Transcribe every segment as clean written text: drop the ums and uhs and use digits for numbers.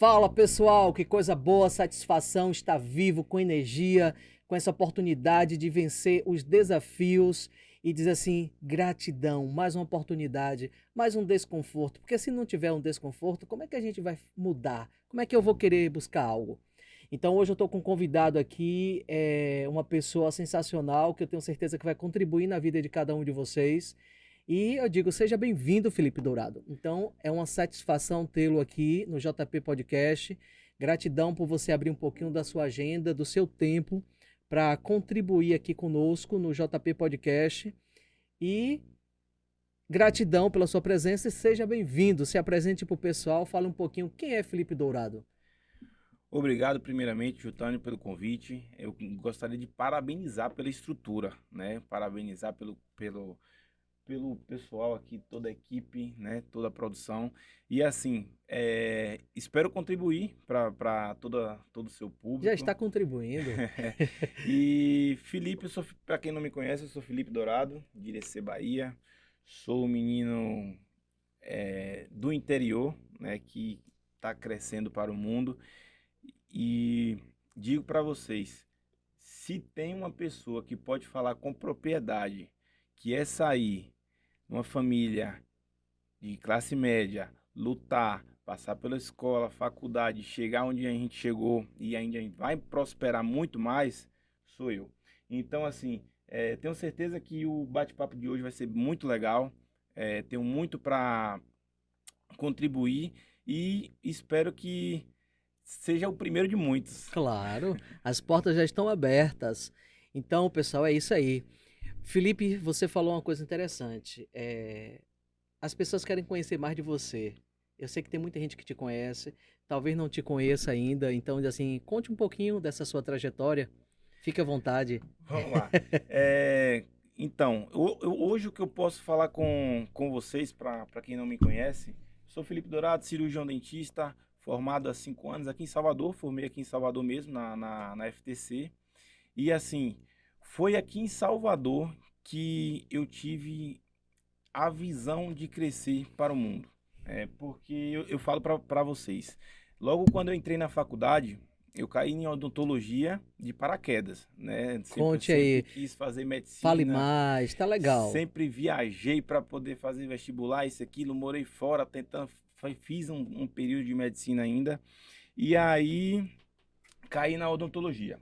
Fala pessoal, que coisa boa, satisfação estar vivo, com energia, com essa oportunidade de vencer os desafios e dizer assim, gratidão, mais uma oportunidade, mais um desconforto, porque se não tiver um desconforto, como é que a gente vai mudar? Como é que eu vou querer buscar algo? Então hoje eu estou com um convidado aqui, uma pessoa sensacional, que eu tenho certeza que vai contribuir na vida de cada um de vocês. E eu digo, seja bem-vindo, Felipe Dourado. Então, é uma satisfação tê-lo aqui no JP Podcast. Gratidão por você abrir um pouquinho da sua agenda, do seu tempo, para contribuir aqui conosco no JP Podcast. E gratidão pela sua presença e seja bem-vindo. Se apresente para o pessoal, fale um pouquinho quem é Felipe Dourado. Obrigado, primeiramente, Jutânio, pelo convite. Eu gostaria de parabenizar pela estrutura, né? Parabenizar pelo pessoal aqui, toda a equipe, né? Toda a produção. E assim, espero contribuir para todo o seu Já público. está contribuindo. E Felipe, para quem não me conhece, eu sou Felipe Dourado, de Irecê, Bahia. Sou um menino do interior, né? Que está crescendo para o mundo. E digo para vocês, se tem uma pessoa que pode falar com propriedade que é sair numa família de classe média, lutar, passar pela escola, faculdade, chegar onde a gente chegou e ainda a gente vai prosperar muito mais, sou eu. Então, assim, tenho certeza que o bate-papo de hoje vai ser muito legal. Tenho muito para contribuir e espero que seja o primeiro de muitos. Claro, as portas já estão abertas. Então, pessoal, é isso aí. Felipe, você falou uma coisa interessante. As pessoas querem conhecer mais de você. Eu sei que tem muita gente que te conhece, talvez não te conheça ainda. Então, assim, conte um pouquinho dessa sua trajetória. Fique à vontade. Vamos lá. Então, hoje o que eu posso falar com vocês, para quem não me conhece, sou Felipe Dourado, cirurgião dentista, formado há 5 anos aqui em Salvador, formei aqui em Salvador mesmo, na FTC. E assim, foi aqui em Salvador que eu tive a visão de crescer para o mundo. Porque eu falo para vocês, logo quando eu entrei na faculdade, eu caí em odontologia de paraquedas, né? Conte Sempre aí, quis fazer fale medicina, mais, tá legal. sempre viajei para poder fazer vestibular, isso, aquilo, morei fora, tentando, fiz um período de medicina ainda, e aí caí na odontologia.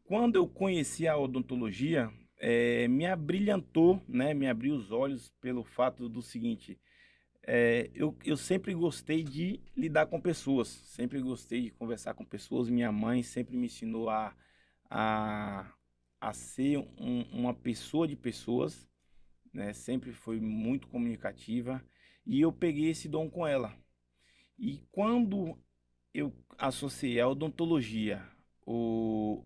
Quando eu conheci a odontologia, me abrilhantou, né? Me abriu os olhos pelo fato do seguinte: eu sempre gostei de lidar com pessoas, sempre gostei de conversar com pessoas. Minha mãe sempre me ensinou a, a ser uma pessoa de pessoas, né? Sempre foi muito comunicativa e eu peguei esse dom com ela. E quando eu associei a odontologia, o,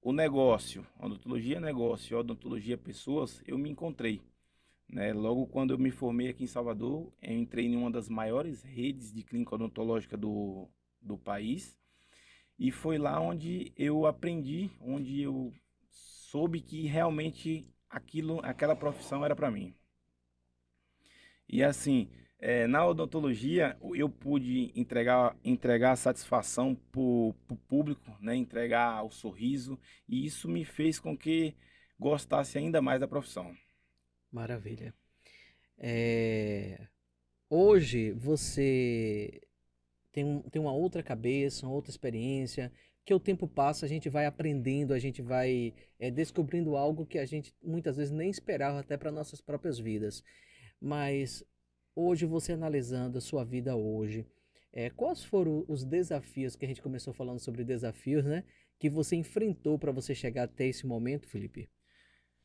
o negócio, a odontologia é negócio, a odontologia é pessoas, eu me encontrei, né? Logo quando eu me formei aqui em Salvador, eu entrei em uma das maiores redes de clínica odontológica do país e foi lá onde eu aprendi, onde eu soube que realmente aquela profissão era para mim. E assim, na odontologia eu pude entregar a satisfação para o público, né? Entregar o sorriso, e isso me fez com que gostasse ainda mais da profissão. Maravilha. É, Hoje você tem uma outra cabeça, uma outra experiência, que o tempo passa, a gente vai aprendendo, a gente vai descobrindo algo que a gente muitas vezes nem esperava até para nossas próprias vidas. Mas hoje, você analisando a sua vida hoje, quais foram os desafios que a gente começou falando sobre desafios, né? Que você enfrentou para você chegar até esse momento, Felipe?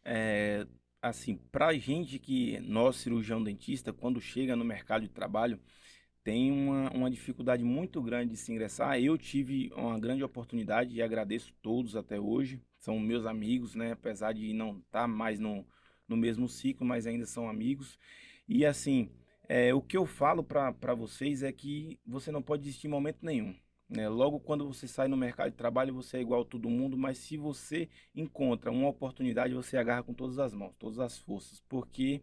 É, assim, pra gente que nós, cirurgião dentista, quando chega no mercado de trabalho, tem uma dificuldade muito grande de se ingressar. Eu tive uma grande oportunidade e agradeço todos até hoje. São meus amigos, né? Apesar de não estar mais no mesmo ciclo, mas ainda são amigos. E assim, o que eu falo para vocês é que você não pode desistir em momento nenhum, né? Logo quando você sai no mercado de trabalho, você é igual a todo mundo, mas se você encontra uma oportunidade, você agarra com todas as mãos, todas as forças, porque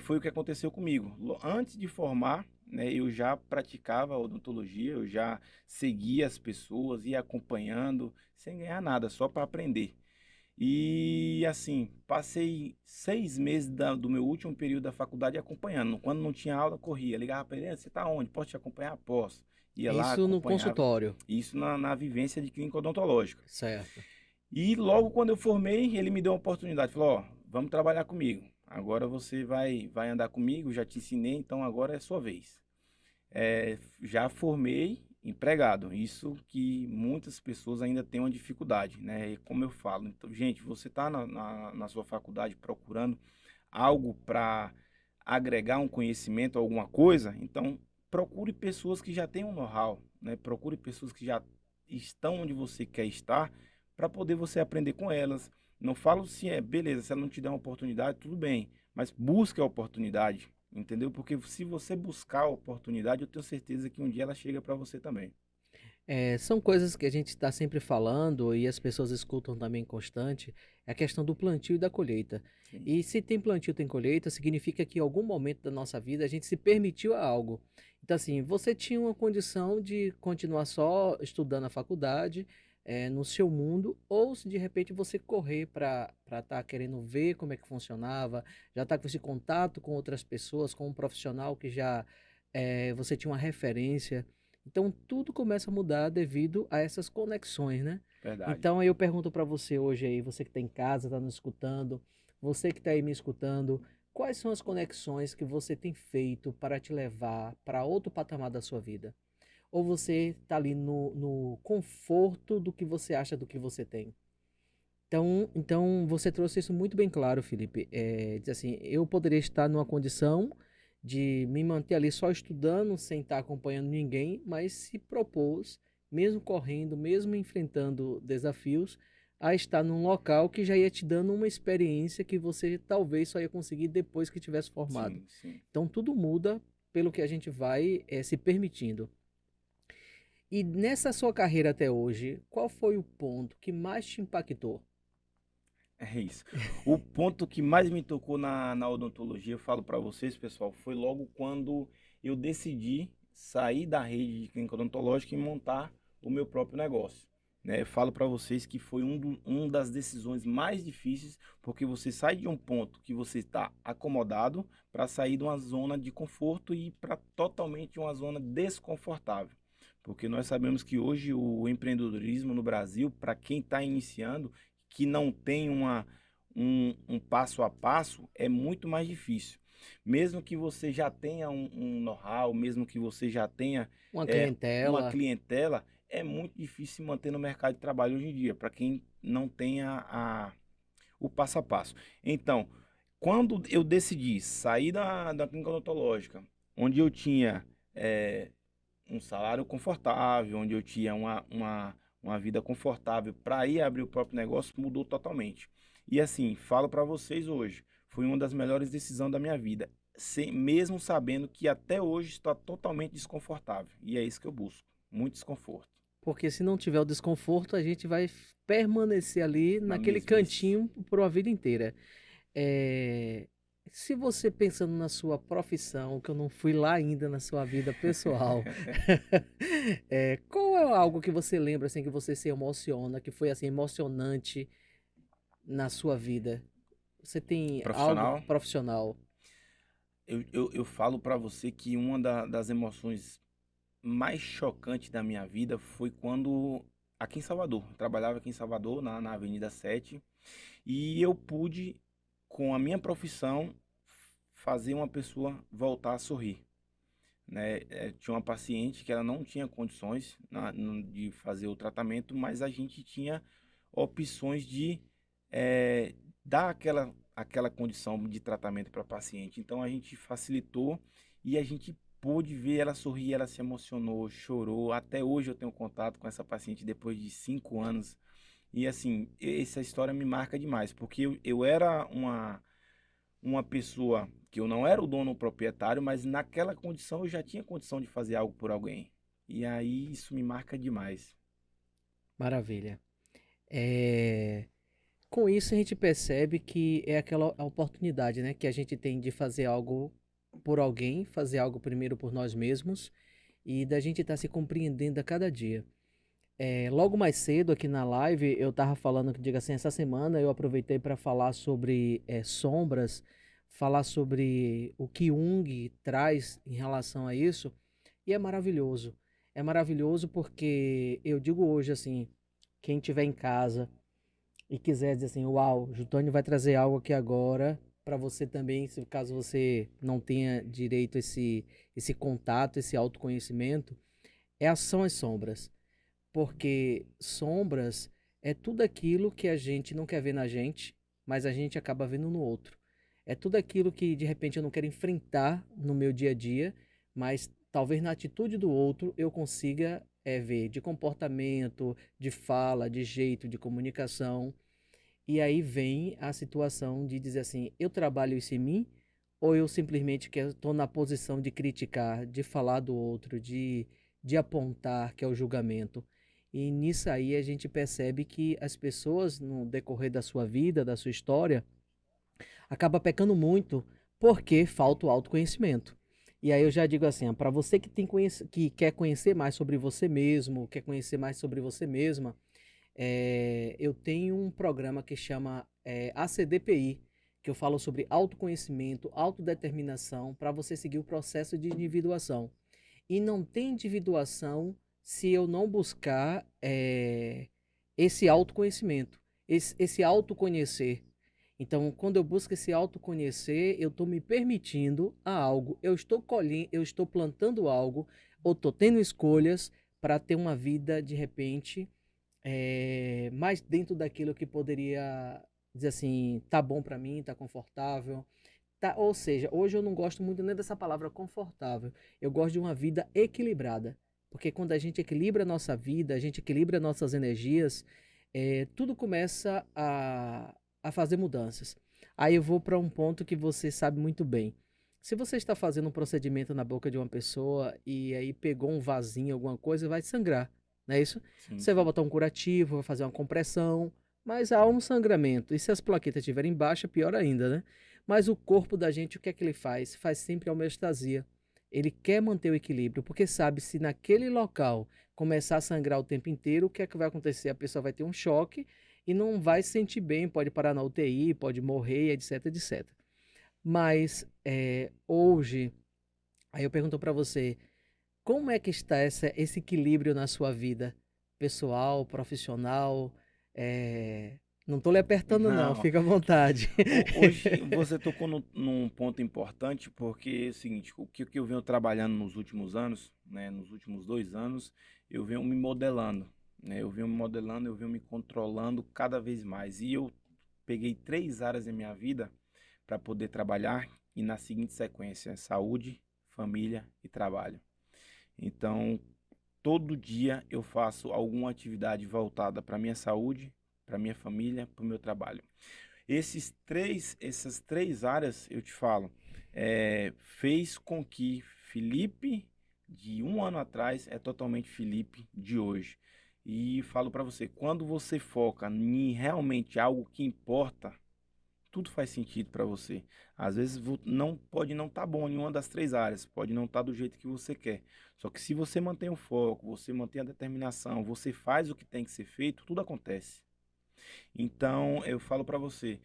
foi o que aconteceu comigo. Antes de formar, né, eu já praticava odontologia, eu já seguia as pessoas, ia acompanhando, sem ganhar nada, só para aprender. E assim, passei 6 meses do meu último período da faculdade acompanhando. Quando não tinha aula, corria, ligava para ele: você está onde? Posso te acompanhar? Posso. Ia lá, Isso no acompanhava. consultório, Isso na vivência de clínica odontológica. certo? E logo quando eu formei, ele me deu uma oportunidade. Falou: ó, vamos trabalhar comigo. Agora você vai andar comigo, já te ensinei, então agora é sua vez. Já formei empregado. Isso que muitas pessoas ainda têm uma dificuldade, né? E como eu falo, então, gente, você está na sua faculdade procurando algo para agregar um conhecimento, alguma coisa, então procure pessoas que já têm um know-how, né? Procure pessoas que já estão onde você quer estar para poder você aprender com elas. Não falo se beleza, se ela não te der uma oportunidade, tudo bem, mas busque a oportunidade, entendeu? Porque se você buscar a oportunidade, eu tenho certeza que um dia ela chega para você também. São coisas que a gente está sempre falando e as pessoas escutam também constante, é a questão do plantio e da colheita. Sim, E se tem plantio, tem colheita, significa que em algum momento da nossa vida a gente se permitiu a algo. Então, assim, você tinha uma condição de continuar só estudando a faculdade, no seu mundo, ou se de repente você correr para estar querendo ver como é que funcionava, já estar com esse contato com outras pessoas, com um profissional que já você tinha uma referência. Então tudo começa a mudar devido a essas conexões, né? verdade. Então aí eu pergunto para você hoje aí, você que está em casa, está nos escutando, você que está aí me escutando, quais são as conexões que você tem feito para te levar para outro patamar da sua vida? Ou você está ali no conforto do que você acha do que você tem? Então você trouxe isso muito bem claro, Felipe. Diz assim, eu poderia estar numa condição de me manter ali só estudando, sem estar acompanhando ninguém, mas se propôs, mesmo correndo, mesmo enfrentando desafios, a estar num local que já ia te dando uma experiência que você talvez só ia conseguir depois que tivesse formado. Sim, sim. Então tudo muda pelo que a gente vai se permitindo. E nessa sua carreira até hoje, qual foi o ponto que mais te impactou? É isso. O ponto que mais me tocou na odontologia, eu falo para vocês, pessoal, foi logo quando eu decidi sair da rede de clínica odontológica e montar o meu próprio negócio. Né? Eu falo para vocês que foi um das decisões mais difíceis, porque você sai de um ponto que você está acomodado para sair de uma zona de conforto e ir para totalmente uma zona desconfortável. Porque nós sabemos que hoje o empreendedorismo no Brasil, para quem está iniciando, que não tem um passo a passo, é muito mais difícil. Mesmo que você já tenha um know-how, mesmo que você já tenha Uma é, uma clientela? clientela, é muito difícil se manter no mercado de trabalho hoje em dia, para quem não tem o passo a passo. Então, quando eu decidi sair da clínica odontológica, onde eu tinha é, um salário confortável, onde eu tinha uma vida confortável para ir abrir o próprio negócio, mudou totalmente. E assim, falo para vocês hoje, foi uma das melhores decisões da minha vida, mesmo sabendo que até hoje está totalmente desconfortável. E é isso que eu busco, muito desconforto, Porque se não tiver o desconforto, a gente vai permanecer ali na naquele mesmice. cantinho por uma vida inteira. É, Se você pensando na sua profissão, que eu não fui lá ainda na sua vida pessoal, qual é algo que você lembra assim que você se emociona, que foi assim emocionante na sua vida? Você tem algo Profissional, profissional? eu falo para você que uma das emoções mais chocantes da minha vida foi quando, aqui em Salvador, eu trabalhava aqui em Salvador, na Avenida 7, e eu pude, com a minha profissão, fazer uma pessoa voltar a sorrir. Né? Tinha uma paciente que ela não tinha condições de fazer o tratamento, mas a gente tinha opções de dar aquela condição de tratamento para a paciente. Então a gente facilitou e a gente pôde ver ela sorrir, ela se emocionou, chorou. Até hoje eu tenho contato com essa paciente depois de 5 anos. E assim, essa história me marca demais, porque eu era uma pessoa que eu não era o dono proprietário, mas naquela condição eu já tinha condição de fazer algo por alguém. E aí isso me marca demais. Maravilha. É, Com isso a gente percebe que é aquela oportunidade, né, que a gente tem de fazer algo por alguém, fazer algo primeiro por nós mesmos e da gente estar se compreendendo a cada dia. Logo mais cedo aqui na live, eu estava falando, que diga assim, essa semana eu aproveitei para falar sobre sombras, falar sobre o que Jung traz em relação a isso, e é maravilhoso. É maravilhoso porque eu digo hoje assim, quem estiver em casa e quiser dizer assim, uau, Jutônio vai trazer algo aqui agora para você também, se caso você não tenha direito a esse contato, esse autoconhecimento, são as sombras. Porque sombras é tudo aquilo que a gente não quer ver na gente, mas a gente acaba vendo no outro. É tudo aquilo que de repente eu não quero enfrentar no meu dia a dia, mas talvez na atitude do outro eu consiga ver de comportamento, de fala, de jeito, de comunicação. E aí vem a situação de dizer assim, eu trabalho isso em mim ou eu simplesmente estou na posição de criticar, de falar do outro, de apontar, que é o julgamento. E nisso aí a gente percebe que as pessoas, no decorrer da sua vida, da sua história, acaba pecando muito porque falta o autoconhecimento. E aí eu já digo assim, para você que quer conhecer mais sobre você mesmo, quer conhecer mais sobre você mesma, eu tenho um programa que chama ACDPI, que eu falo sobre autoconhecimento, autodeterminação, para você seguir o processo de individuação. E não tem individuação se eu não buscar esse autoconhecimento, esse autoconhecer. Então, quando eu busco esse autoconhecer, eu estou me permitindo a algo, eu estou colhendo, eu estou plantando algo, ou estou tendo escolhas para ter uma vida, de repente, mais dentro daquilo que poderia dizer assim, tá bom para mim, tá confortável. Tá, ou seja, hoje eu não gosto muito nem dessa palavra confortável. Eu gosto de uma vida equilibrada. Porque quando a gente equilibra a nossa vida, a gente equilibra nossas energias, tudo começa a fazer mudanças. Aí eu vou para um ponto que você sabe muito bem. Se você está fazendo um procedimento na boca de uma pessoa e aí pegou um vasinho, alguma coisa, vai sangrar, não é isso? Sim, Você vai sim. botar um curativo, vai fazer uma compressão, mas há um sangramento. E se as plaquetas estiverem baixas, pior ainda, né? Mas o corpo da gente, o que é que ele faz? Faz sempre a homeostasia. Ele quer manter o equilíbrio, porque sabe se naquele local começar a sangrar o tempo inteiro, o que é que vai acontecer? A pessoa vai ter um choque e não vai se sentir bem, pode parar na UTI, pode morrer, etc, etc. Mas hoje, aí eu pergunto para você, como é que está esse equilíbrio na sua vida pessoal, profissional? É, Não estou lhe apertando não, Não, fica à vontade. hoje você tocou num ponto importante, porque é o seguinte, o que eu venho trabalhando nos últimos anos, né, nos últimos 2 anos, eu venho me modelando, né, eu venho me modelando, eu venho me controlando cada vez mais. E eu peguei 3 áreas da minha vida para poder trabalhar, e na seguinte sequência: saúde, família e trabalho. Então, todo dia eu faço alguma atividade voltada para minha saúde, para minha família, para o meu trabalho. Essas três áreas, eu te falo, fez com que Felipe de um ano atrás é totalmente Felipe de hoje. E falo para você, quando você foca em realmente algo que importa, tudo faz sentido para você. Às vezes não pode não estar bom em uma das 3 áreas, pode não estar do jeito que você quer. Só que se você mantém o foco, você mantém a determinação, você faz o que tem que ser feito, tudo acontece. Então, eu falo para você,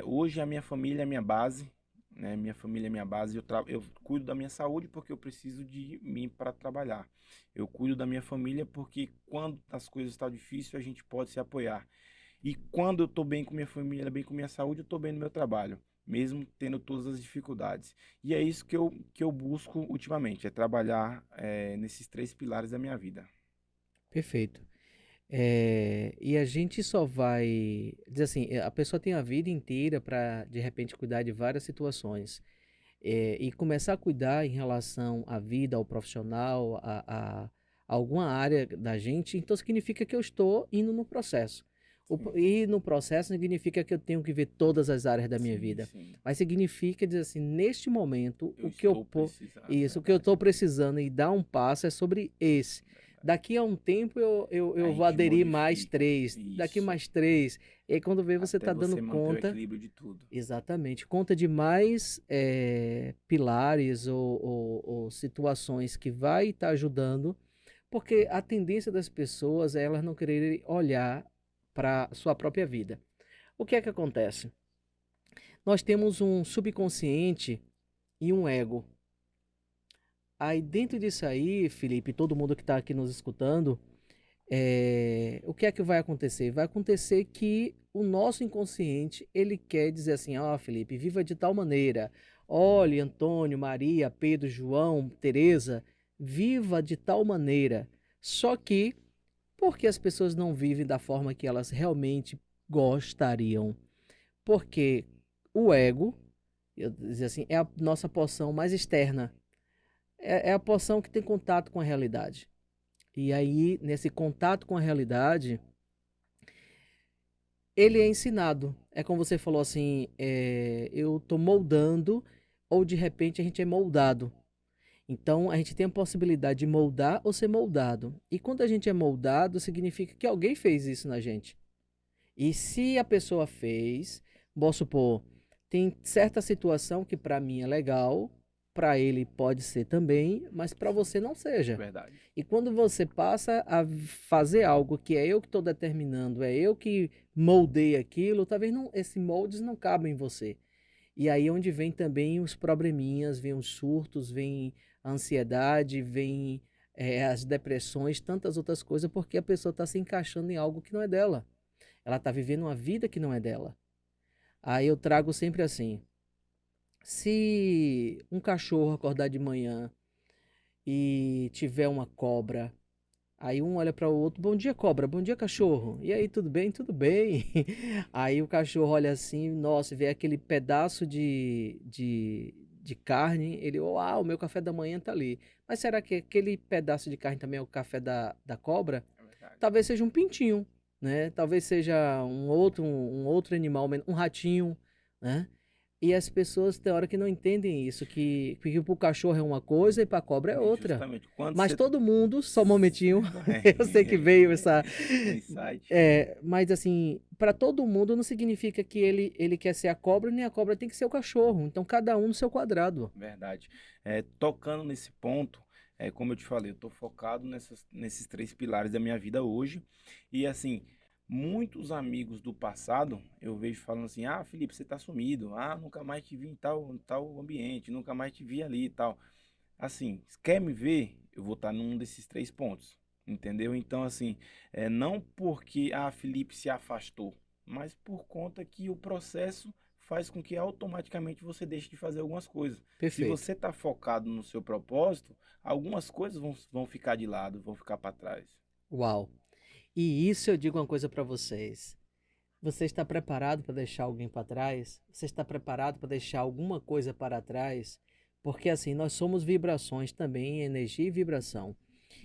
hoje a minha família é minha base, né? Minha família é minha base. Eu cuido da minha saúde porque eu preciso de mim para trabalhar. Eu cuido da minha família porque quando as coisas estão difíceis, a gente pode se apoiar. E quando eu estou bem com minha família, bem com minha saúde, eu estou bem no meu trabalho, mesmo tendo todas as dificuldades. E é isso que eu busco ultimamente, é trabalhar nesses 3 pilares da minha vida. Perfeito. E a gente só vai dizer assim, a pessoa tem a vida inteira para de repente cuidar de várias situações. E começar a cuidar em relação à vida, ao profissional, a alguma área da gente, então significa que eu estou indo no processo. Sim, Ir no processo significa que eu tenho que ver todas as áreas da minha sim, vida. sim. Mas significa dizer assim, neste momento, Eu estou precisando, isso, o que eu verdade. estou precisando e dar um passo é sobre esse. Daqui a um tempo A eu vou gente aderir mais modifica. 3, daqui Isso. mais 3. E aí quando vê você Até está dando você manter o conta, equilíbrio de tudo. exatamente, conta de mais pilares ou situações que vai estar ajudando, porque a tendência das pessoas é elas não quererem olhar para sua própria vida. O que é que acontece? Nós temos um subconsciente e um ego. Aí dentro disso aí, Felipe, todo mundo que está aqui nos escutando, o que é que vai acontecer? Vai acontecer que o nosso inconsciente, ele quer dizer assim, ó, Felipe, viva de tal maneira. Olhe, Antônio, Maria, Pedro, João, Teresa, viva de tal maneira. Só que, por que as pessoas não vivem da forma que elas realmente gostariam? Porque o ego, eu dizer assim, é a nossa porção mais externa. É a porção que tem contato com a realidade. E aí, nesse contato com a realidade, ele é ensinado. É como você falou assim, eu estou moldando, ou de repente a gente é moldado. Então, a gente tem a possibilidade de moldar ou ser moldado. E quando a gente é moldado, significa que alguém fez isso na gente. E se a pessoa fez, vamos supor, tem certa situação que para mim é legal, para ele pode ser também, mas para você não seja. Verdade. E quando você passa a fazer algo que é eu que estou determinando, é eu que moldei aquilo, talvez não, esse moldes não cabe em você. E aí é onde vem também os probleminhas, vem os surtos, vem a ansiedade, vem as depressões, tantas outras coisas, porque a pessoa está se encaixando em algo que não é dela. Ela está vivendo uma vida que não é dela. Aí eu trago sempre assim: se um cachorro acordar de manhã e tiver uma cobra, aí um olha para o outro, bom dia cobra, bom dia cachorro. E aí, tudo bem? Tudo bem. Aí o cachorro olha assim, nossa, vê aquele pedaço de carne, ele, uau, o meu café da manhã tá ali. Mas será que aquele pedaço de carne também é o café da cobra? É verdade. Talvez seja um pintinho, né? Talvez seja um outro animal, um ratinho, né? E as pessoas tem hora que não entendem isso, que para o cachorro é uma coisa e para a cobra é E outra. justamente quando Mas você. todo mundo, só um momentinho, eu sei que veio É, essa. um insight. Mas assim, para todo mundo não significa que ele quer ser a cobra, nem a cobra tem que ser o cachorro. Então cada um no seu quadrado. Verdade. Tocando nesse ponto, como eu te falei, eu estou focado nesses três pilares da minha vida hoje. E assim, muitos amigos do passado eu vejo falando assim: ah, Felipe, você está sumido. Ah, nunca mais te vi em tal ambiente, nunca mais te vi ali e tal. Assim, quer me ver? Eu vou estar num desses três pontos. Entendeu? Então, assim, não porque a Felipe se afastou, mas por conta que o processo faz com que automaticamente você deixe de fazer algumas coisas. Se Perfeito. você está focado no seu propósito, algumas coisas vão ficar de lado, vão ficar para trás. Uau. E isso eu digo uma coisa para vocês. Você está preparado para deixar alguém para trás? Você está preparado para deixar alguma coisa para trás? Porque assim, nós somos vibrações também, energia e vibração.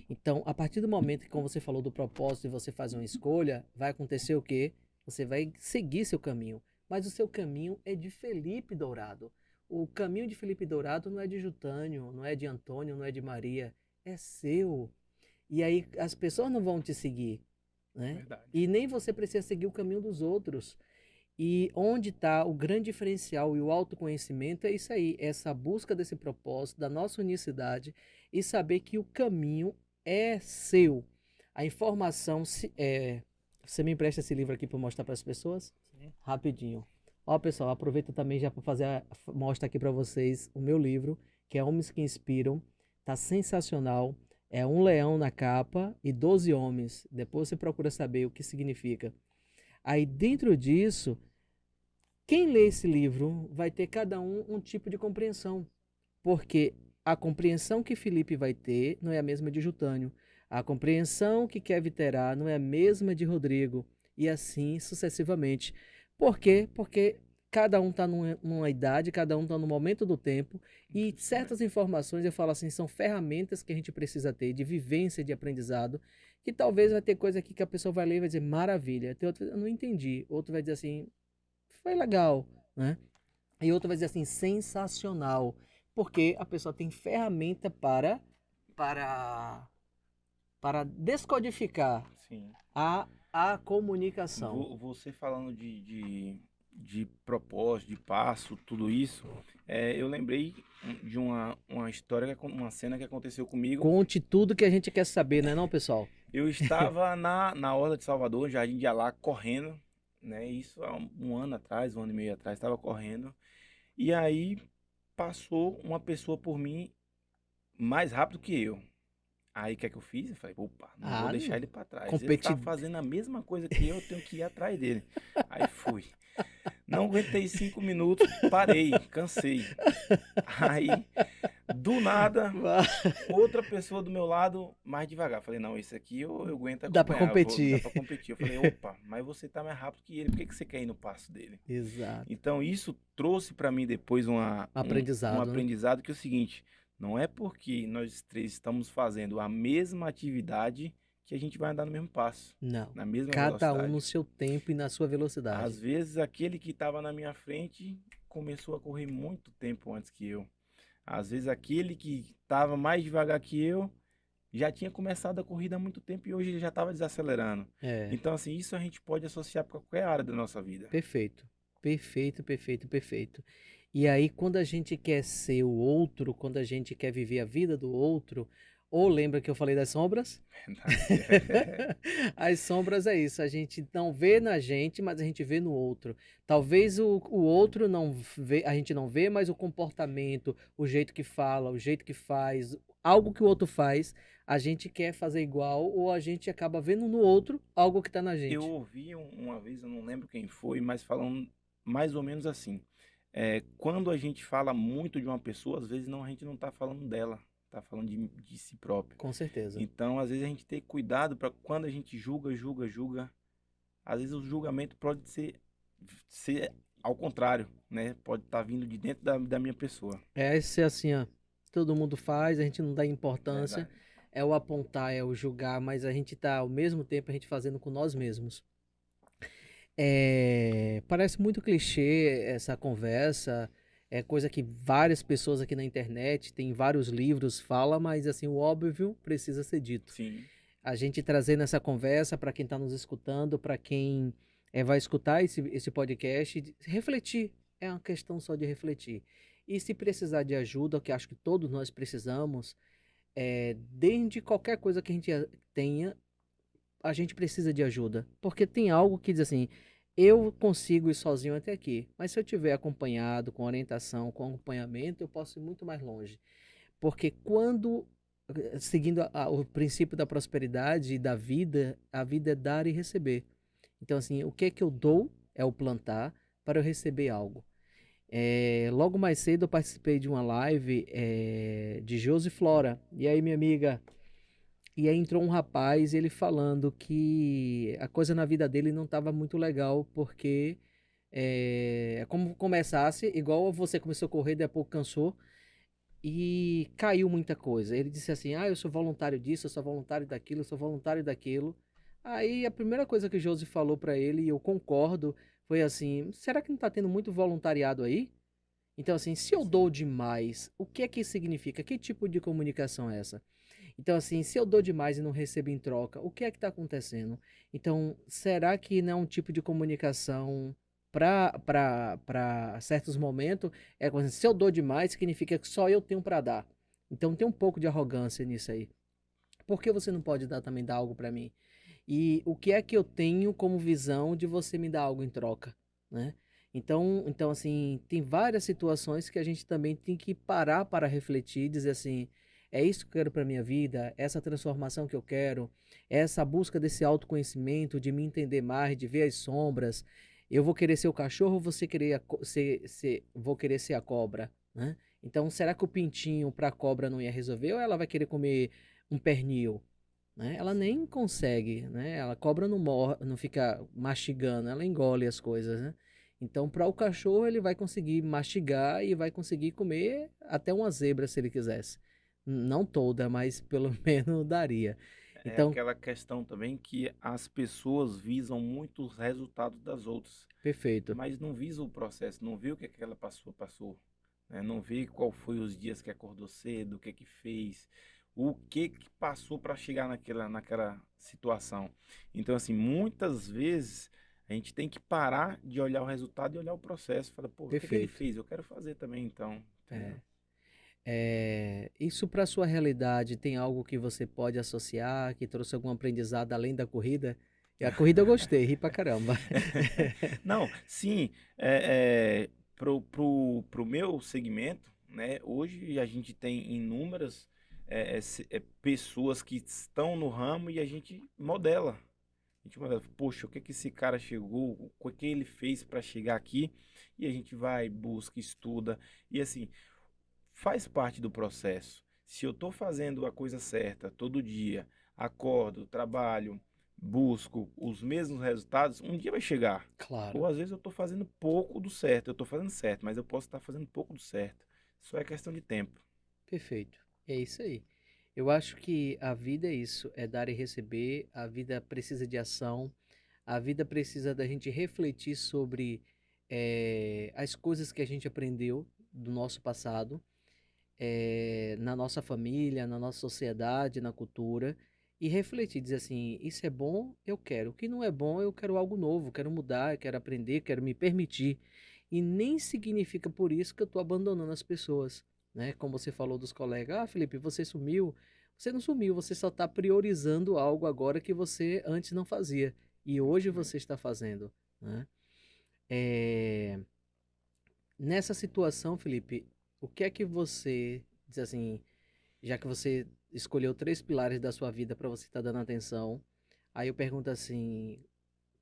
Então, a partir do momento que, como você falou do propósito e você faz uma escolha, vai acontecer o quê? Você vai seguir seu caminho. Mas o seu caminho é de Felipe Dourado. O caminho de Felipe Dourado não é de Jutânio, não é de Antônio, não é de Maria. É seu. E aí as pessoas não vão te seguir, né? Verdade. E nem você precisa seguir o caminho dos outros. E onde está o grande diferencial e o autoconhecimento é isso aí, essa busca desse propósito, da nossa unicidade e saber que o caminho é seu. A informação, você me empresta esse livro aqui para mostrar para as pessoas? Sim. Rapidinho. Ó, pessoal, aproveita também já para mostrar aqui para vocês o meu livro, que é Homens que Inspiram. Tá sensacional. É um leão na capa e 12 homens. Depois você procura saber o que significa. Aí dentro disso, quem lê esse livro vai ter cada um tipo de compreensão, porque a compreensão que Felipe vai ter não é a mesma de Jutânio, a compreensão que Kevin terá não é a mesma de Rodrigo, e assim sucessivamente. Por quê? Porque cada um está numa idade, cada um está no momento do tempo, e certas informações, eu falo assim, são ferramentas que a gente precisa ter de vivência, de aprendizado, que talvez vai ter coisa aqui que a pessoa vai ler e vai dizer, maravilha, tem outro, eu não entendi, outro vai dizer assim, foi legal, né? E outro vai dizer assim, sensacional, porque a pessoa tem ferramenta para para descodificar Sim. a comunicação. Você falando de propósito, de passo, tudo isso, eu lembrei de uma história, uma cena que aconteceu comigo. Conte tudo que a gente quer saber, né, não, pessoal? Eu estava na Orla de Salvador, Jardim de Alá, correndo, né? Isso há um ano atrás, um ano e meio atrás, estava correndo. E aí passou uma pessoa por mim mais rápido que eu. Aí o que é que eu fiz? Eu falei, opa, não vou Ah, deixar ele para trás. Ele tá competi... fazendo a mesma coisa que eu tenho que ir atrás dele. Aí fui. Não aguentei 5 minutos, parei, cansei. Aí, do nada, outra pessoa do meu lado, mais devagar. Falei, não, esse aqui eu aguento Dá para acompanhar, dá competir. pra competir. Eu falei, opa, mas você tá mais rápido que ele, por que que você quer ir no passo dele? Exato. Então, isso trouxe para mim depois um Aprendizado, né? aprendizado que é o seguinte, não é porque nós três estamos fazendo a mesma atividade que a gente vai andar no mesmo passo, Não. na mesma Cada um no velocidade. seu tempo e na sua Às velocidade. vezes, aquele que estava na minha frente começou a correr muito tempo antes que eu. Às vezes, aquele que estava mais devagar que eu já tinha começado a corrida há muito tempo e hoje ele já estava desacelerando. É, Então, assim, isso a gente pode associar para qualquer área da nossa vida. perfeito. Perfeito, perfeito, perfeito. E aí, quando a gente quer ser o outro, quando a gente quer viver a vida do outro, ou lembra que eu falei das sombras? Verdade. As sombras é isso, a gente não vê na gente, mas a gente vê no outro. Talvez o outro não vê, a gente não vê, mas o comportamento, o jeito que fala, o jeito que faz, algo que o outro faz, a gente quer fazer igual, ou a gente acaba vendo no outro algo que está na Eu gente. ouvi uma vez, eu não lembro quem foi, mas falando mais ou menos assim. Quando a gente fala muito de uma pessoa, às vezes não, a gente não está falando dela, está falando de si próprio. Com certeza. Então, às vezes a gente tem cuidado para quando a gente julga, às vezes o julgamento pode ser ao contrário, né? Pode estar vindo de dentro da minha pessoa. É ser assim, ó, todo mundo faz, a gente não dá importância, Verdade. é o apontar, é o julgar, mas a gente tá ao mesmo tempo a gente fazendo com nós mesmos. É, parece muito clichê essa conversa, é coisa que várias pessoas aqui na internet, tem vários livros, fala, mas assim, o óbvio precisa ser dito. Sim, A gente trazendo essa conversa para quem está nos escutando, para quem vai escutar esse podcast, refletir. É uma questão só de refletir. E se precisar de ajuda, que acho que todos nós precisamos, desde qualquer coisa que a gente tenha, a gente precisa de ajuda. Porque tem algo que diz assim, eu consigo ir sozinho até aqui, mas se eu tiver acompanhado, com orientação, com acompanhamento, eu posso ir muito mais longe. Porque quando, seguindo o princípio da prosperidade e da vida, a vida é dar e receber. Então, assim, o que é que eu dou é o plantar para eu receber algo. Logo mais cedo eu participei de uma live de Josi Flora. E aí, minha amiga, e aí entrou um rapaz, ele falando que a coisa na vida dele não estava muito legal, porque é como começasse, igual você começou a correr, daí a pouco cansou, e caiu muita coisa. Ele disse assim: ah, eu sou voluntário disso, eu sou voluntário daquilo, eu sou voluntário daquilo. Aí a primeira coisa que o Josi falou para ele, e eu concordo, foi assim: será que não tá tendo muito voluntariado aí? Então, assim, se eu dou sim. demais, o que é que isso significa? Que tipo de comunicação é essa? Então, assim, se eu dou demais e não recebo em troca, o que é que está acontecendo? Então, será que não é um tipo de comunicação para certos momentos? É como assim, se eu dou demais, significa que só eu tenho para dar. Então, tem um pouco de arrogância nisso aí. Por que você não pode dar também dar algo para mim? E o que é que eu tenho como visão de você me dar algo em troca, né? Então assim, tem várias situações que a gente também tem que parar para refletir e dizer assim, é isso que eu quero para minha vida, essa transformação que eu quero, essa busca desse autoconhecimento, de me entender mais, de ver as sombras. Eu vou querer ser o cachorro ou você querer vou querer ser a cobra, né? Então, será que o pintinho para a cobra não ia resolver ou ela vai querer comer um pernil? Né? Ela nem consegue, né? Ela cobra não morre, não fica mastigando, ela engole as coisas, né? Então, para o cachorro, ele vai conseguir mastigar e vai conseguir comer até uma zebra se ele quisesse. Não toda, mas pelo menos daria. É Então, aquela questão também que as pessoas visam muito os resultados das outras, perfeito. mas não visam o processo, não vê o que aquela passou, né? Não vê qual foi os dias que acordou cedo, o que fez, o que que passou para chegar naquela situação. Então, assim, muitas vezes a gente tem que parar de olhar o resultado e olhar o processo. Fala, pô, o que que ele Perfeito. fez? Eu quero fazer também, então, entendeu? É. Isso para sua realidade tem algo que você pode associar, que trouxe algum aprendizado além da corrida? E a corrida eu gostei, ri pra caramba. Não, sim, pro meu segmento, né, hoje a gente tem inúmeras pessoas que estão no ramo e a gente modela. A gente modela, poxa, o que que esse cara chegou, o que ele fez para chegar aqui? E a gente vai, busca, estuda. E assim, faz parte do processo. Se eu estou fazendo a coisa certa todo dia, acordo, trabalho, busco os mesmos resultados, um dia vai chegar. Ou Claro, às vezes eu estou fazendo pouco do certo. Eu estou fazendo certo, mas eu posso estar fazendo pouco do certo. Só é questão de tempo. perfeito. É isso aí. Eu acho que a vida é isso, é dar e receber, a vida precisa de ação, a vida precisa da gente refletir sobre as coisas que a gente aprendeu do nosso passado, na nossa família, na nossa sociedade, na cultura, e refletir, dizer assim, isso é bom, eu quero. O que não é bom, eu quero algo novo, quero mudar, quero aprender, quero me permitir. E nem significa por isso que eu estou abandonando as pessoas, né? Como você falou dos colegas, ah, Felipe, você sumiu. Você não sumiu, você só está priorizando algo agora que você antes não fazia. E hoje você Exatamente. está fazendo, né? É, Nessa situação, Felipe, o que é que você diz assim, já que você escolheu três pilares da sua vida para você estar dando atenção, aí eu pergunto assim,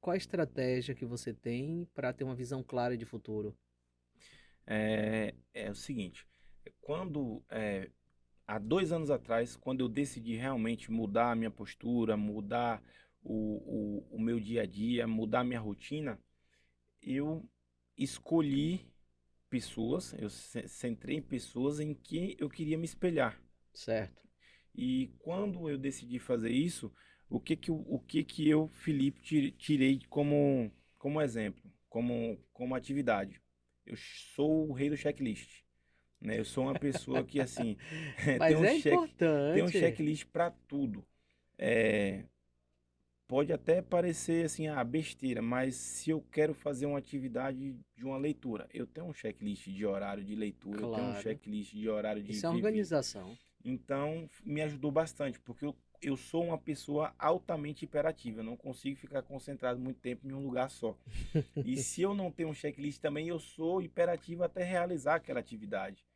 qual a estratégia que você tem para ter uma visão clara de futuro? É o seguinte, quando há 2 anos atrás, quando eu decidi realmente mudar a minha postura, mudar o meu dia a dia, mudar a minha rotina, eu escolhi pessoas, eu centrei em pessoas em que eu queria me espelhar. Certo, E quando eu decidi fazer isso, o que que eu, Felipe, tirei como exemplo, como atividade? Eu sou o rei do checklist, né? Eu sou uma pessoa que, assim, tem mas um é tem um importante. checklist para tudo. É, pode até parecer assim, besteira, mas se eu quero fazer uma atividade de uma leitura, eu tenho um checklist de horário de leitura, eu tenho um Claro, checklist de horário de isso é viver. organização. Então, me ajudou bastante, porque eu sou uma pessoa altamente hiperativa, eu não consigo ficar concentrado muito tempo em um lugar só. E se eu não tenho um checklist também, eu sou hiperativo até realizar aquela atividade.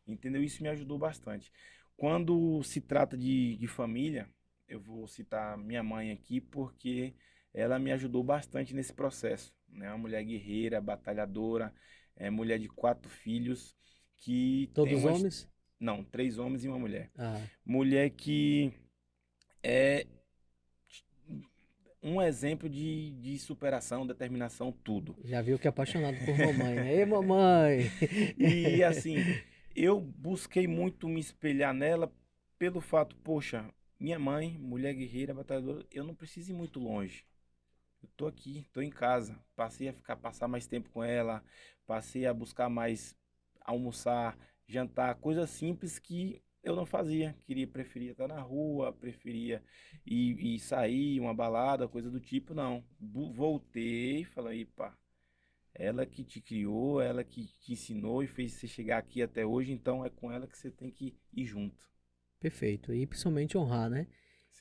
Entendeu? Isso me ajudou bastante. Quando se trata de família, eu vou citar minha mãe aqui, porque ela me ajudou bastante nesse processo. Né? Uma mulher guerreira, batalhadora, mulher de 4 filhos, que tem Todos uma. homens? Não, 3 homens e uma mulher. Ah, Mulher que é um exemplo de superação, determinação, tudo. já viu que é apaixonado por mamãe, né? Ei, mamãe! E assim, eu busquei muito me espelhar nela pelo fato, poxa, minha mãe, mulher guerreira, batalhadora, eu não preciso ir muito longe. Eu tô aqui, tô em casa. Passei a passar mais tempo com ela, passei a buscar mais almoçar, jantar, coisas simples que eu não fazia. Preferia estar na rua, preferia ir sair, uma balada, coisa do tipo, não. Voltei e falei, pá, ela que te criou, ela que te ensinou e fez você chegar aqui até hoje, então é com ela que você tem que ir junto. Perfeito. E principalmente honrar, né?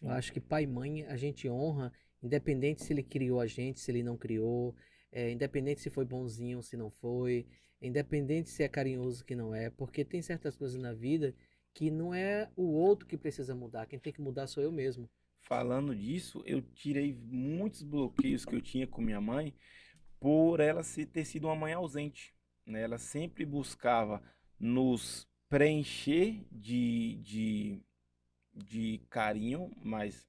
Eu Sim. acho que pai e mãe a gente honra, independente se ele criou a gente, se ele não criou, independente se foi bonzinho, se não foi, independente se é carinhoso, que não é, porque tem certas coisas na vida que não é o outro que precisa mudar, quem tem que mudar sou eu mesmo. Falando disso, eu tirei muitos bloqueios que eu tinha com minha mãe por ela ter sido uma mãe ausente, né? Ela sempre buscava nos preencher de carinho, mas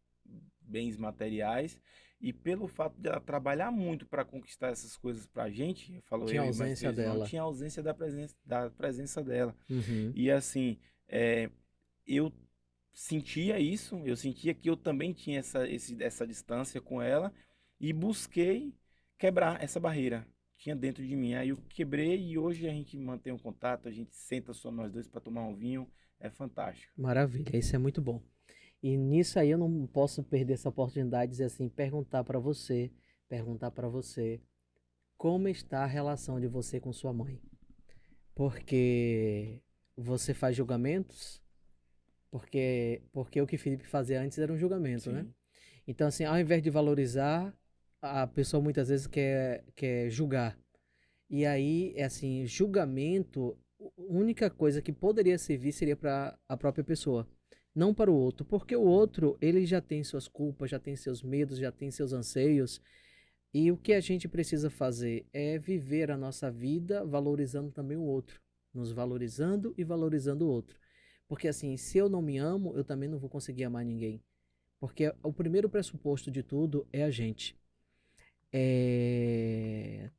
bens materiais, e pelo fato de ela trabalhar muito para conquistar essas coisas para a gente, falou Tinha eu e mais ausência 3 irmãos, dela. tinha ausência da presença dela. Uhum. E assim, eu sentia isso, eu sentia que eu também tinha essa distância com ela e busquei quebrar essa barreira. Tinha dentro de mim. Aí eu quebrei e hoje a gente mantém um contato, a gente senta só nós dois para tomar um vinho. é fantástico. Maravilha, isso é muito bom. E nisso aí eu não posso perder essa oportunidade de dizer assim, perguntar para você, como está a relação de você com sua mãe? Porque você faz julgamentos, porque o que Felipe fazia antes era um julgamento, né? Sim, Então, assim, ao invés de valorizar, a pessoa muitas vezes quer julgar. E aí, é assim, julgamento, a única coisa que poderia servir seria para a própria pessoa, não para o outro, porque o outro, ele já tem suas culpas, já tem seus medos, já tem seus anseios, e o que a gente precisa fazer é viver a nossa vida valorizando também o outro, nos valorizando e valorizando o outro. Porque assim, se eu não me amo, eu também não vou conseguir amar ninguém. Porque o primeiro pressuposto de tudo é a gente.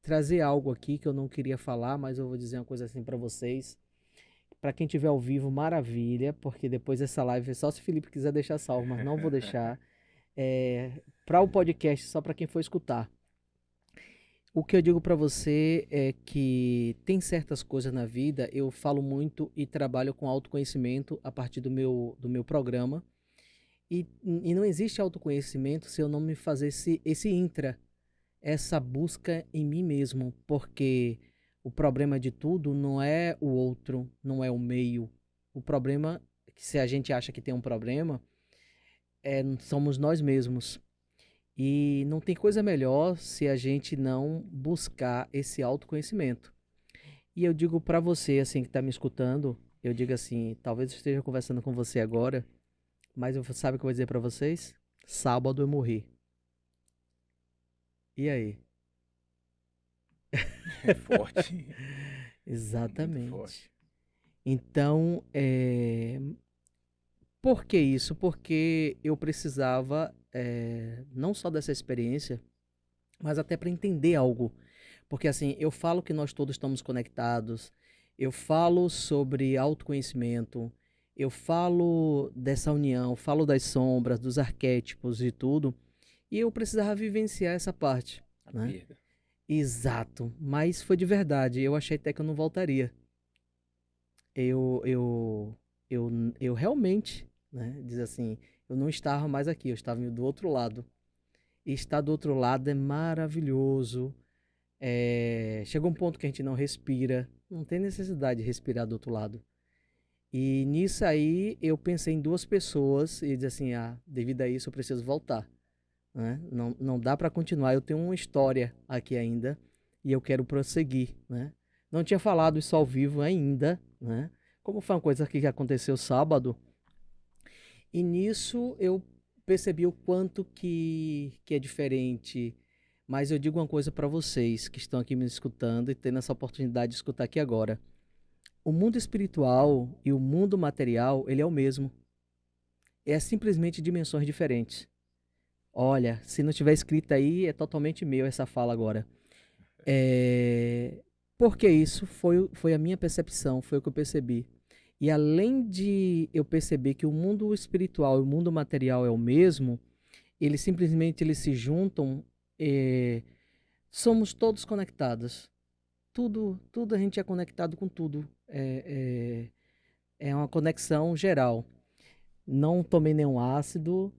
Trazer algo aqui que eu não queria falar, mas eu vou dizer uma coisa assim para vocês. Para quem tiver ao vivo, maravilha, porque depois dessa live, só se o Felipe quiser deixar salvo, mas não vou deixar. Para o podcast, só para quem for escutar. O que eu digo para você é que tem certas coisas na vida, eu falo muito e trabalho com autoconhecimento a partir do meu programa. E não existe autoconhecimento se eu não me fazer esse intra, essa busca em mim mesmo, porque o problema de tudo não é o outro, não é o meio. O problema, se a gente acha que tem um problema, somos nós mesmos. E não tem coisa melhor se a gente não buscar esse autoconhecimento. E eu digo para você, assim, que tá me escutando, eu digo assim, talvez eu esteja conversando com você agora, mas sabe o que eu vou dizer para vocês? Sábado eu morri. E aí? é forte, muito Exatamente. forte. Então, por que isso? Porque eu precisava, não só dessa experiência, mas até para entender algo. Porque assim, eu falo que nós todos estamos conectados, eu falo sobre autoconhecimento, eu falo dessa união, falo das sombras, dos arquétipos e tudo, e eu precisava vivenciar essa parte, A né? perda. Exato, mas foi de verdade, eu achei até que eu não voltaria. Eu, eu, eu realmente, né, diz assim, eu não estava mais aqui, eu estava do outro lado. E estar do outro lado é maravilhoso. Chega um ponto que a gente não respira, não tem necessidade de respirar do outro lado. E nisso aí eu pensei em duas pessoas e disse assim, devido a isso eu preciso voltar, né? Não dá para continuar, eu tenho uma história aqui ainda e eu quero prosseguir, né? Não tinha falado isso ao vivo ainda, né? Como foi uma coisa que aconteceu sábado, e nisso eu percebi o quanto que é diferente. Mas eu digo uma coisa para vocês que estão aqui me escutando e tendo essa oportunidade de escutar aqui agora. O mundo espiritual e o mundo material, ele é o mesmo. É simplesmente dimensões diferentes. Olha, se não tiver escrito aí, é totalmente meu essa fala agora. É... Porque isso foi a minha percepção, foi o que eu percebi. E além de eu perceber que o mundo espiritual e o mundo material é o mesmo, eles se juntam, eh, somos todos conectados. Tudo a gente é conectado com tudo. É uma conexão geral. Não tomei nenhum ácido,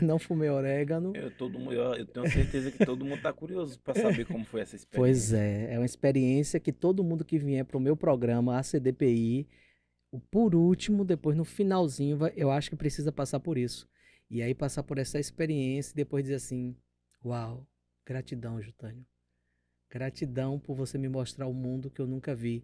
não fumei orégano. Eu tenho certeza que todo mundo está curioso para saber como foi essa Pois experiência. é uma experiência que todo mundo que vier para o meu programa, a CDPI, por último, depois no finalzinho, eu acho que precisa passar por isso. E aí passar por essa experiência e depois dizer assim, uau, gratidão, Júlio. Gratidão por você me mostrar o mundo que eu nunca vi,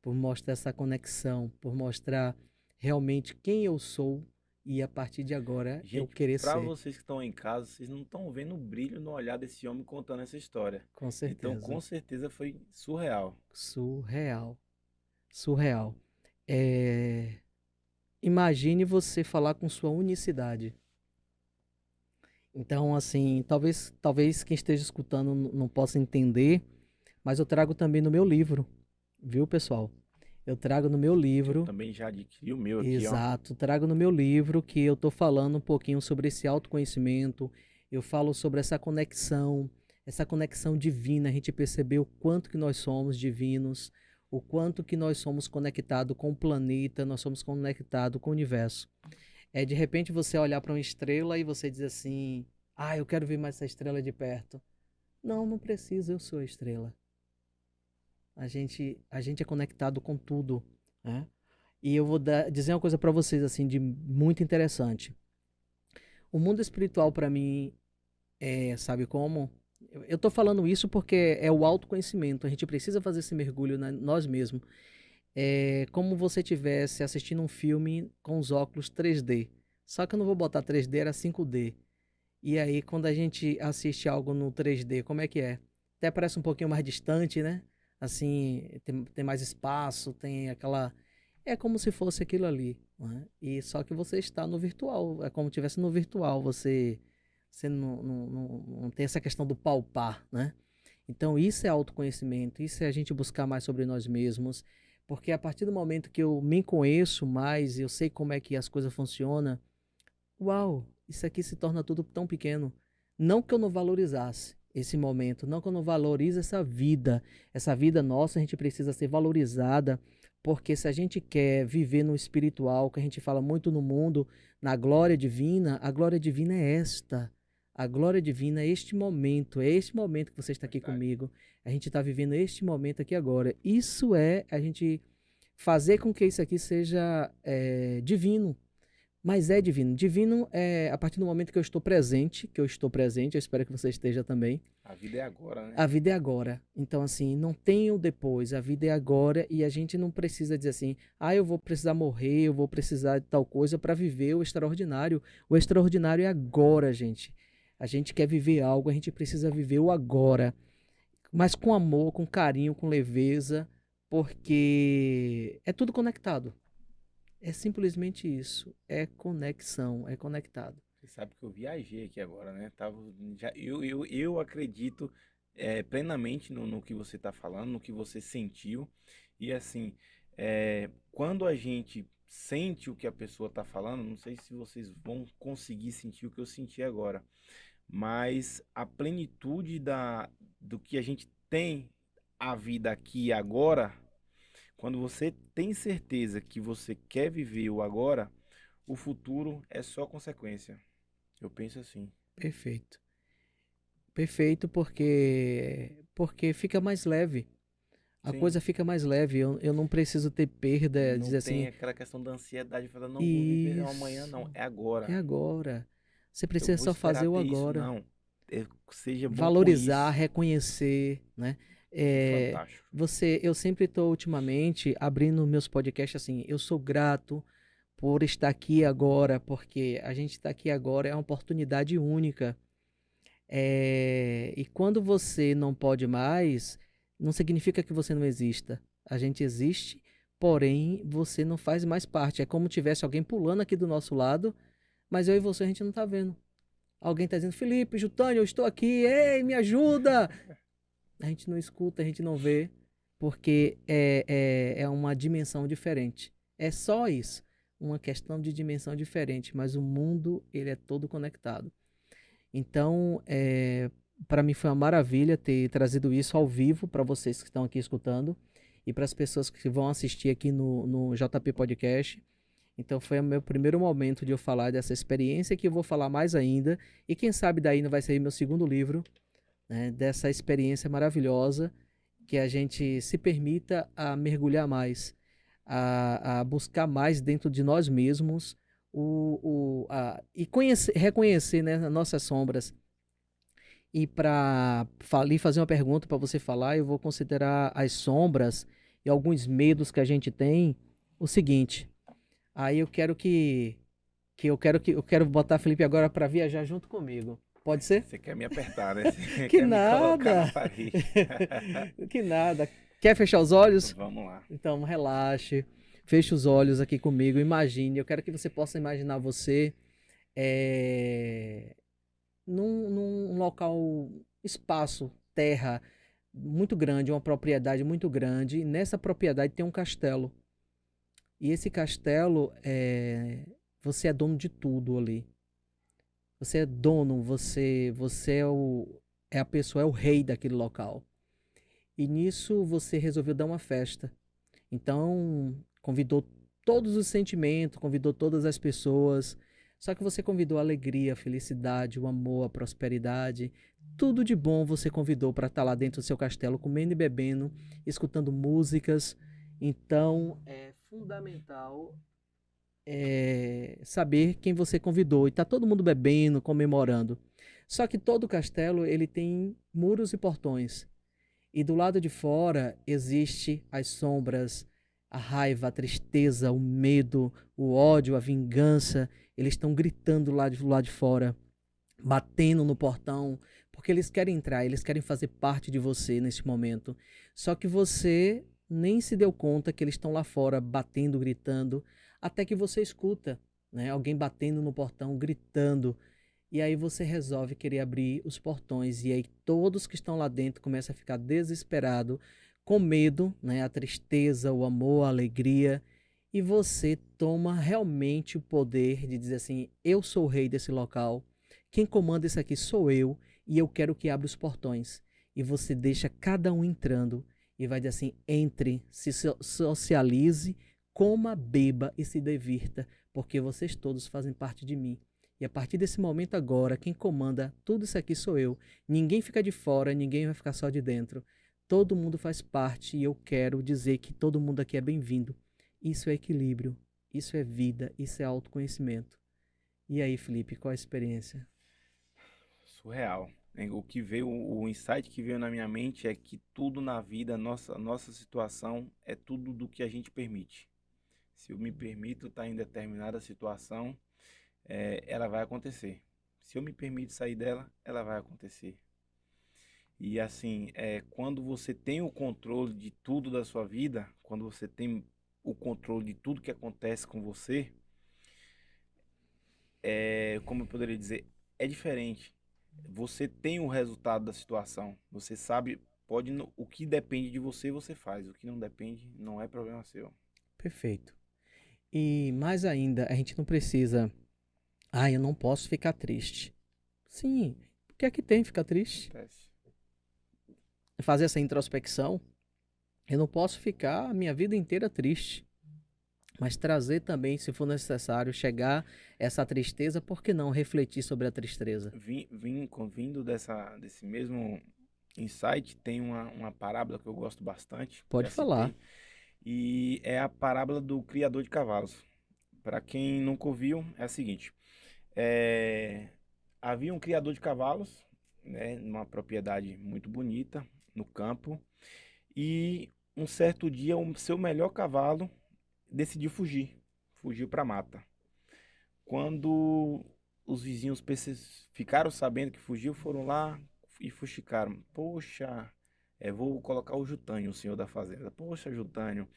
por mostrar essa conexão, por mostrar realmente quem eu sou e a partir de agora eu Gente, querer para ser, vocês que estão em casa, vocês não estão vendo o brilho no olhar desse homem contando essa história. com Então, com certeza. certeza foi surreal. Surreal, surreal. É, Imagine você falar com sua unicidade. Então, assim, talvez quem esteja escutando não possa entender, mas eu trago também no meu livro, viu, pessoal? Eu trago no meu Eu livro. também já adquiri o meu aqui, ó. Exato, trago no meu livro que eu estou falando um pouquinho sobre esse autoconhecimento, eu falo sobre essa conexão divina, a gente perceber o quanto que nós somos divinos, o quanto que nós somos conectados com o planeta, nós somos conectados com o universo. É de repente você olhar para uma estrela e você dizer assim, eu quero ver mais essa estrela de perto. Não, não precisa, eu sou a estrela. A gente é conectado com tudo, né? E eu vou dizer uma coisa para vocês assim de muito interessante. O mundo espiritual para mim sabe como? Eu tô falando isso porque é o autoconhecimento. A gente precisa fazer esse mergulho nós mesmos. É como você tivesse assistindo um filme com os óculos 3D. Só que eu não vou botar 3D, era 5D. E aí, quando a gente assiste algo no 3D, como é que é? Até parece um pouquinho mais distante, né? Assim, tem mais espaço, tem aquela. É como se fosse aquilo ali, né? E só que você está no virtual. É como se estivesse no virtual. Você não tem essa questão do palpar, né? Então, isso é autoconhecimento, isso é a gente buscar mais sobre nós mesmos, porque a partir do momento que eu me conheço mais, eu sei como é que as coisas funcionam, uau, isso aqui se torna tudo tão pequeno. Não que eu não valorizasse esse momento, não que eu não valorize essa vida nossa, a gente precisa ser valorizada, porque se a gente quer viver no espiritual, que a gente fala muito no mundo, na glória divina, a glória divina é esta. A glória divina é este momento que você está aqui Verdade. comigo. A gente está vivendo este momento aqui agora. Isso é a gente fazer com que isso aqui seja divino. Mas é divino. Divino é a partir do momento que eu estou presente, eu espero que você esteja também. A vida é agora, né? A vida é agora. Então, assim, não tem o depois. A vida é agora e a gente não precisa dizer assim, eu vou precisar morrer, eu vou precisar de tal coisa para viver o extraordinário. O extraordinário é agora, gente. A gente quer viver algo, a gente precisa viver o agora. Mas com amor, com carinho, com leveza, porque é tudo conectado. É simplesmente isso. É conexão, é conectado. Você sabe que eu viajei aqui agora, né? Eu acredito plenamente no que você está falando, no que você sentiu. E assim, quando a gente sente o que a pessoa está falando, não sei se vocês vão conseguir sentir o que eu senti agora, mas a plenitude do que a gente tem a vida aqui e agora, quando você tem certeza que você quer viver o agora, o futuro é só consequência. Eu penso assim. Perfeito. Perfeito porque fica mais leve. A Sim. coisa fica mais leve. Eu não preciso ter perda, Não dizer tem assim, aquela questão da ansiedade, falar, não vou viver amanhã, isso não. É é agora. agora. Você Eu precisa vou só esperar fazer o ter isso. agora. Não. Seja bom com Valorizar, isso. reconhecer, né? É É, fantástico. eu sempre estou ultimamente abrindo meus podcasts assim. Eu sou grato por estar aqui agora, porque a gente está aqui agora é uma oportunidade única. E quando você não pode mais, não significa que você não exista. A gente existe, porém você não faz mais parte. É como tivesse alguém pulando aqui do nosso lado, mas eu e você a gente não tá vendo. Alguém tá dizendo, Felipe, Jutânio, eu estou aqui, ei, me ajuda! A gente não escuta, a gente não vê, porque é uma dimensão diferente. É só isso, uma questão de dimensão diferente, mas o mundo ele é todo conectado. Então, para mim foi uma maravilha ter trazido isso ao vivo para vocês que estão aqui escutando e para as pessoas que vão assistir aqui no JP Podcast. Então, foi o meu primeiro momento de eu falar dessa experiência que eu vou falar mais ainda. E quem sabe daí não vai sair meu segundo livro, né, dessa experiência maravilhosa que a gente se permita a mergulhar mais, a buscar mais dentro de nós mesmos e reconhecer, né, as nossas sombras. E para fazer uma pergunta para você falar, eu vou considerar as sombras e alguns medos que a gente tem o seguinte. Aí eu quero botar Felipe agora para viajar junto comigo. Pode ser? Você quer me apertar, né? Você Que quer me colocar na nada. parede. Que nada. Quer fechar os olhos? Vamos lá. Então, relaxe. Feche os olhos aqui comigo. Imagine. Eu quero que você possa imaginar você é, num local, espaço, terra muito grande, uma propriedade muito grande. E nessa propriedade tem um castelo. E esse castelo, você é dono de tudo ali. Você é dono, você é a pessoa, é o rei daquele local. E nisso você resolveu dar uma festa. Então, convidou todos os sentimentos, convidou todas as pessoas. Só que você convidou a alegria, a felicidade, o amor, a prosperidade. Tudo de bom você convidou para estar lá dentro do seu castelo, comendo e bebendo, escutando músicas. Então, é fundamental saber quem você convidou. E tá todo mundo bebendo, comemorando. Só que todo castelo ele tem muros e portões. E do lado de fora existe as sombras, a raiva, a tristeza, o medo, o ódio, a vingança. Eles estão gritando lá do lado de fora, batendo no portão, porque eles querem entrar, eles querem fazer parte de você nesse momento. Só que você nem se deu conta que eles estão lá fora batendo, gritando, até que você escuta, né, alguém batendo no portão, gritando. E aí você resolve querer abrir os portões e aí todos que estão lá dentro começam a ficar desesperados, com medo, né, a tristeza, o amor, a alegria, e você toma realmente o poder de dizer assim: eu sou o rei desse local. Quem comanda isso aqui sou eu e eu quero que abra os portões. E você deixa cada um entrando e vai dizer assim: entre, se socialize, coma, beba e se divirta, porque vocês todos fazem parte de mim. E a partir desse momento agora, quem comanda tudo isso aqui sou eu. Ninguém fica de fora, ninguém vai ficar só de dentro. Todo mundo faz parte e eu quero dizer que todo mundo aqui é bem-vindo. Isso é equilíbrio, isso é vida, isso é autoconhecimento. E aí, Felipe, qual a experiência? Surreal. Né? O que veio, o insight que veio na minha mente é que tudo na vida, nossa situação, é tudo do que a gente permite. Se eu me permito estar em determinada situação, ela vai acontecer. Se eu me permito sair dela, ela vai acontecer. E assim, quando você tem o controle de tudo da sua vida, quando você tem o controle de tudo que acontece com você, como eu poderia dizer, é diferente. Você tem o resultado da situação. Você sabe, o que depende de você, você faz. O que não depende, não é problema seu. Perfeito. E mais ainda, a gente não precisa. Ah, eu não posso ficar triste. Sim, o que é que tem ficar triste? Acontece. Fazer essa introspecção. Eu não posso ficar a minha vida inteira triste. Mas trazer também, se for necessário, chegar essa tristeza, por que não refletir sobre a tristeza? Vindo desse mesmo insight, tem uma parábola que eu gosto bastante, Pode já falar. citei, e é a parábola do criador de cavalos. Para quem nunca ouviu, é a seguinte: é, havia um criador de cavalos, né, numa propriedade muito bonita, no campo, e um certo dia o seu melhor cavalo decidiu fugir, fugiu para a mata. Quando os vizinhos ficaram sabendo que fugiu, foram lá e fuxicaram. Poxa, vou colocar o Jutânio, o senhor da fazenda. Poxa, Jutânio,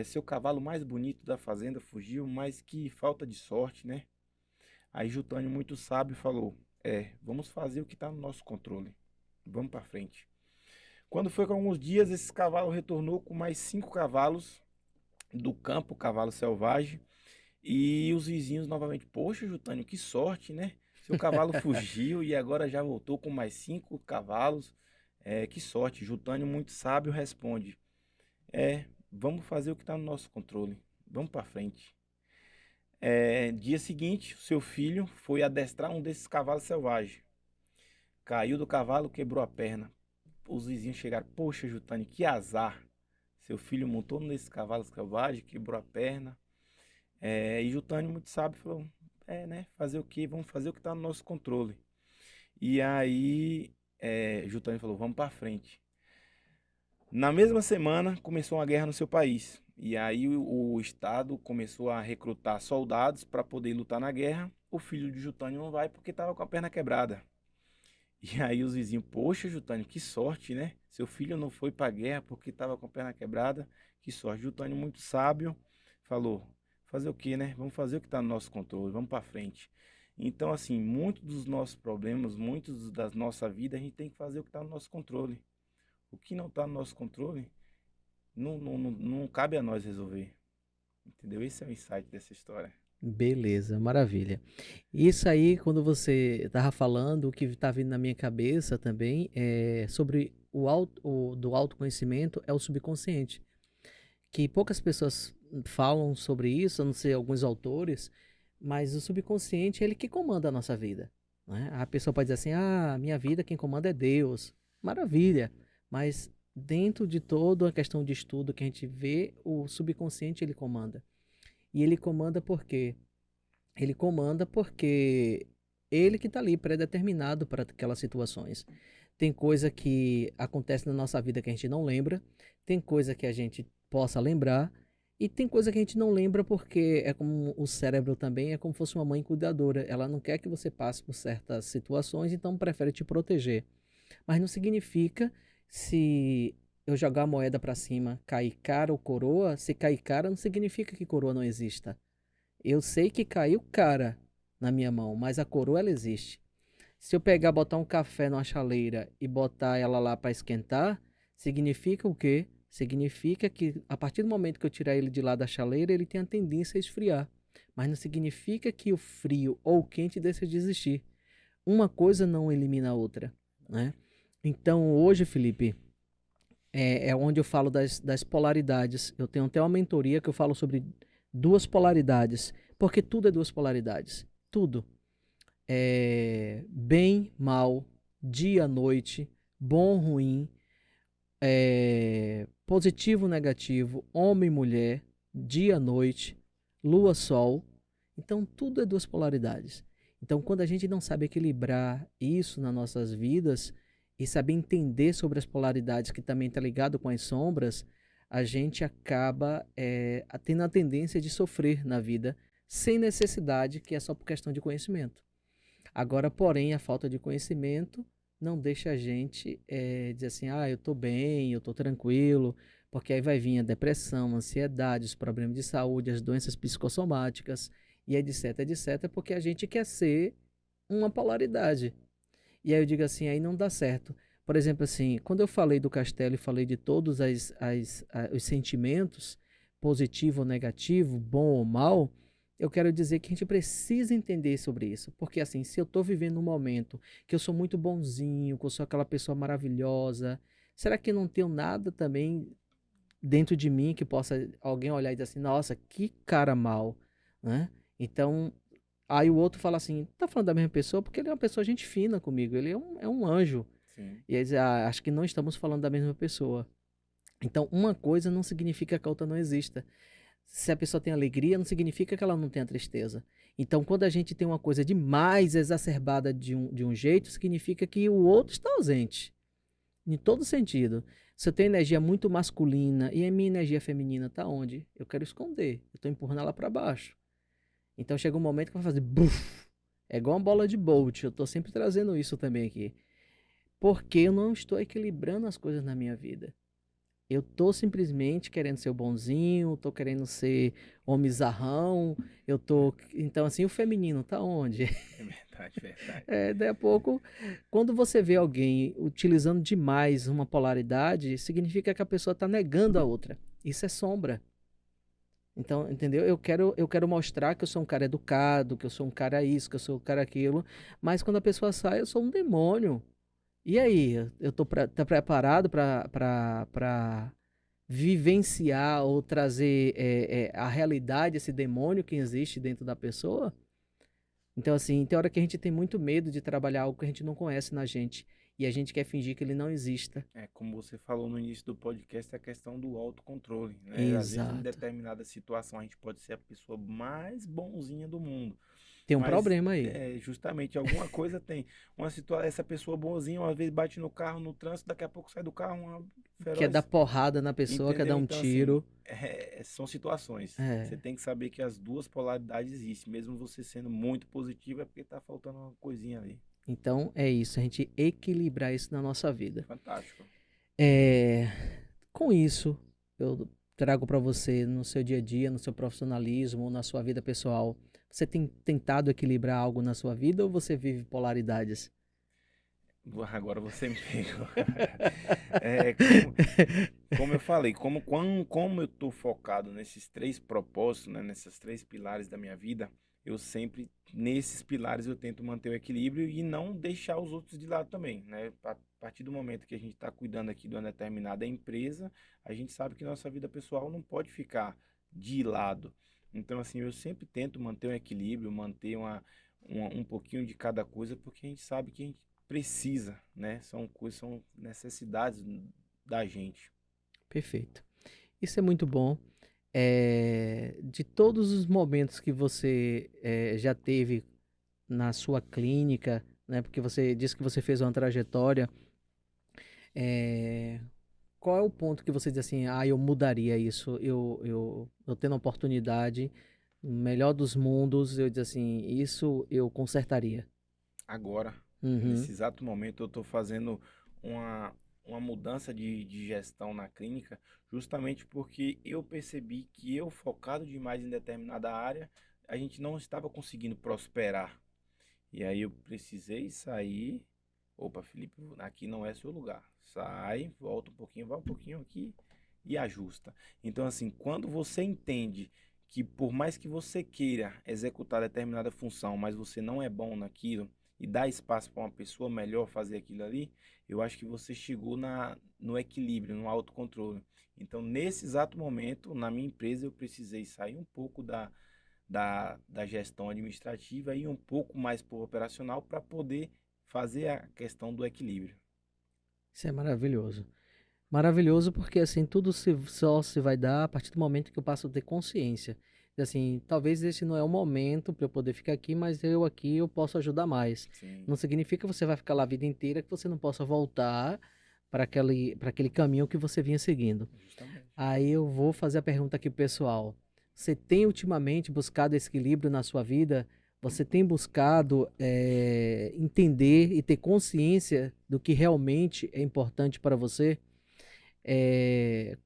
seu cavalo mais bonito da fazenda fugiu, mas que falta de sorte, né? Aí Jutânio, muito sábio, falou: vamos fazer o que está no nosso controle. Vamos para frente. Quando foi com alguns dias, esse cavalo retornou com mais 5 cavalos do campo, cavalo selvagem. E os vizinhos novamente: poxa, Jutânio, que sorte, né? Seu cavalo fugiu e agora já voltou com mais 5 cavalos. Que sorte. Jutânio, muito sábio, responde: vamos fazer o que está no nosso controle. Vamos para frente. Dia seguinte, o seu filho foi adestrar um desses cavalos selvagens. Caiu do cavalo, quebrou a perna. Os vizinhos chegaram: poxa, Jutânio, que azar. Seu filho montou nesse cavalo selvagem, quebrou a perna. E Jutânio, muito sábio, falou: né? Fazer o quê? Vamos fazer o que está no nosso controle. E aí, Jutânio falou: vamos para frente. Na mesma semana, começou uma guerra no seu país. E aí, o Estado começou a recrutar soldados para poder lutar na guerra. O filho de Jutânio não vai porque estava com a perna quebrada. E aí, os vizinhos: poxa, Jutânio, que sorte, né? Seu filho não foi para a guerra porque estava com a perna quebrada. Que sorte. Jutânio, muito sábio, falou: fazer o quê, né? Vamos fazer o que está no nosso controle, vamos para frente. Então, assim, muitos dos nossos problemas, muitos da nossa vida, a gente tem que fazer o que está no nosso controle. O que não está no nosso controle, não cabe a nós resolver. Entendeu? Esse é o insight dessa história. Beleza, maravilha. Isso aí, quando você estava falando, o que está vindo na minha cabeça também é sobre do autoconhecimento é o subconsciente, que poucas pessoas falam sobre isso, a não ser alguns autores, mas o subconsciente é ele que comanda a nossa vida, né? A pessoa pode dizer assim, ah, minha vida quem comanda é Deus. Maravilha, mas dentro de toda a questão de estudo que a gente vê, o subconsciente ele comanda. E ele comanda por quê? Ele comanda porque ele que está ali predeterminado para aquelas situações. Tem coisa que acontece na nossa vida que a gente não lembra, tem coisa que a gente possa lembrar, e tem coisa que a gente não lembra porque é como o cérebro também, é como se fosse uma mãe cuidadora. Ela não quer que você passe por certas situações, então prefere te proteger. Mas não significa se eu jogar a moeda para cima, cair cara ou coroa, se cair cara não significa que coroa não exista. Eu sei que caiu cara na minha mão, mas a coroa ela existe. Se eu pegar, botar um café numa chaleira e botar ela lá para esquentar, significa o quê? Significa que a partir do momento que eu tirar ele de lá da chaleira, ele tem a tendência a esfriar. Mas não significa que o frio ou o quente deixe de existir. Uma coisa não elimina a outra, né? Então hoje, Felipe, é onde eu falo das polaridades. Eu tenho até uma mentoria que eu falo sobre duas polaridades, porque tudo é duas polaridades. Tudo. É bem, mal, dia, noite, bom, ruim, positivo, negativo, homem, mulher, dia, noite, lua, sol. Então tudo é duas polaridades. Então quando a gente não sabe equilibrar isso nas nossas vidas e saber entender sobre as polaridades que também está ligado com as sombras, a gente acaba tendo a tendência de sofrer na vida sem necessidade, que é só por questão de conhecimento. Agora, porém, a falta de conhecimento não deixa a gente dizer assim, ah, eu estou bem, eu estou tranquilo, porque aí vai vir a depressão, a ansiedade, os problemas de saúde, as doenças psicossomáticas, e etc, etc, porque a gente quer ser uma polaridade. E aí eu digo assim, aí não dá certo. Por exemplo, assim, quando eu falei do castelo e falei de todos os sentimentos, positivo ou negativo, bom ou mal, eu quero dizer que a gente precisa entender sobre isso. Porque assim, se eu estou vivendo um momento que eu sou muito bonzinho, que eu sou aquela pessoa maravilhosa, será que eu não tenho nada também dentro de mim que possa alguém olhar e dizer assim, nossa, que cara mal, né? Então, aí o outro fala assim, tá falando da mesma pessoa porque ele é uma pessoa gente fina comigo, ele é um anjo. Sim. E aí diz, ah, acho que não estamos falando da mesma pessoa. Então, uma coisa não significa que a outra não exista. Se a pessoa tem alegria, não significa que ela não tenha tristeza. Então, quando a gente tem uma coisa demais exacerbada de um jeito, significa que o outro está ausente. Em todo sentido. Se eu tenho energia muito masculina e a minha energia feminina está onde? Eu quero esconder. Eu estou empurrando ela para baixo. Então chega um momento que vai fazer buf. É igual uma bola de Bolt. Eu estou sempre trazendo isso também aqui. Porque eu não estou equilibrando as coisas na minha vida. Eu tô simplesmente querendo ser o bonzinho, tô querendo ser homizarrão, eu tô... Então, assim, o feminino tá onde? É verdade, verdade. Daí a pouco, quando você vê alguém utilizando demais uma polaridade, significa que a pessoa tá negando a outra. Isso é sombra. Então, entendeu? Eu quero mostrar que eu sou um cara educado, que eu sou um cara isso, que eu sou um cara aquilo, mas quando a pessoa sai, eu sou um demônio. E aí, eu tô tá preparado para vivenciar ou trazer a realidade, esse demônio que existe dentro da pessoa? Então, assim, tem hora que a gente tem muito medo de trabalhar algo que a gente não conhece na gente. E a gente quer fingir que ele não exista. É, como você falou no início do podcast, a questão do autocontrole, né? Às vezes, em Exato. determinada situação, a gente pode ser a pessoa mais bonzinha do mundo. Tem um Mas, problema aí. justamente, alguma coisa tem. Essa pessoa bonzinha, uma vez bate no carro, no trânsito, daqui a pouco sai do carro uma Quer dar feroz. porrada na pessoa, quer dar Entendeu? um Então, assim, tiro. são situações. Você É. tem que saber que as duas polaridades existem. Mesmo você sendo muito positivo, é porque tá faltando uma coisinha ali. Então, é isso. A gente equilibrar isso na nossa vida. Fantástico. É, com isso, eu trago para você no seu dia a dia, no seu profissionalismo, na sua vida pessoal. Você tem tentado equilibrar algo na sua vida ou você vive polaridades? Agora você me pegou. Como eu falei, como eu estou focado nesses três propósitos, né, nesses três pilares da minha vida, eu sempre, nesses pilares, eu tento manter o equilíbrio e não deixar os outros de lado também, né? A partir do momento que a gente está cuidando aqui de uma determinada empresa, a gente sabe que nossa vida pessoal não pode ficar de lado. Então, assim, eu sempre tento manter um equilíbrio, manter um pouquinho de cada coisa, porque a gente sabe que a gente precisa, né? São coisas, são necessidades da gente. Perfeito. Isso é muito bom. De todos os momentos que você já teve na sua clínica, né? Porque você disse que você fez uma trajetória. é, Qual é o ponto que você diz assim, eu mudaria isso, eu tendo a oportunidade, no melhor dos mundos, eu diz assim, isso eu consertaria. Agora, Uhum. nesse exato momento, eu estou fazendo uma mudança de gestão na clínica, justamente porque eu percebi que eu, focado demais em determinada área, a gente não estava conseguindo prosperar. E aí eu precisei sair. Opa, Felipe, aqui não é seu lugar. Sai, volta um pouquinho, vai um pouquinho aqui e ajusta. Então, assim, quando você entende que por mais que você queira executar determinada função, mas você não é bom naquilo e dá espaço para uma pessoa melhor fazer aquilo ali, eu acho que você chegou no equilíbrio, no autocontrole. Então, nesse exato momento, na minha empresa, eu precisei sair um pouco da gestão administrativa e um pouco mais para o operacional para poder fazer a questão do equilíbrio. Isso é maravilhoso. Maravilhoso porque assim, só se vai dar a partir do momento que eu passo a ter consciência. E, assim, talvez esse não é o momento para eu poder ficar aqui, mas eu aqui eu posso ajudar mais. Sim, Não significa que você vai ficar lá a vida inteira que você não possa voltar para aquele caminho que você vinha seguindo. justamente. Aí eu vou fazer a pergunta aqui pro pessoal. Você tem ultimamente buscado esse equilíbrio na sua vida? Você tem buscado entender e ter consciência do que realmente é importante para você?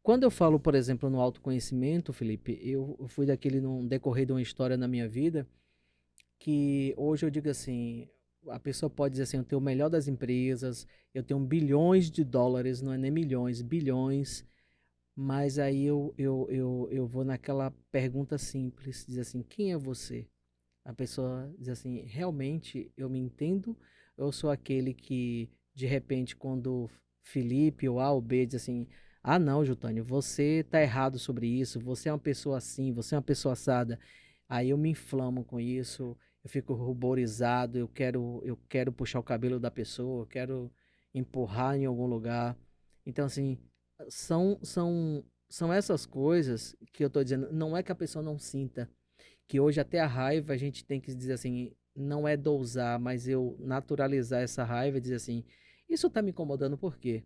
Quando eu falo, por exemplo, no autoconhecimento, Felipe, eu fui daquele num decorrer de uma história na minha vida que hoje eu digo assim, a pessoa pode dizer assim, eu tenho o melhor das empresas, eu tenho bilhões de dólares, não é nem milhões, bilhões, mas aí eu vou naquela pergunta simples, diz assim, quem é você? A pessoa diz assim, realmente eu me entendo? Ou eu sou aquele que, de repente, quando Felipe ou A ou B diz assim, não, Jutânio, você tá errado sobre isso, você é uma pessoa assim, você é uma pessoa assada. Aí eu me inflamo com isso, eu fico ruborizado, eu quero puxar o cabelo da pessoa, eu quero empurrar em algum lugar. Então, assim, são essas coisas que eu tô dizendo, não é que a pessoa não sinta, que hoje até a raiva a gente tem que dizer assim, não é dosar, mas eu naturalizar essa raiva e dizer assim, isso tá me incomodando por quê?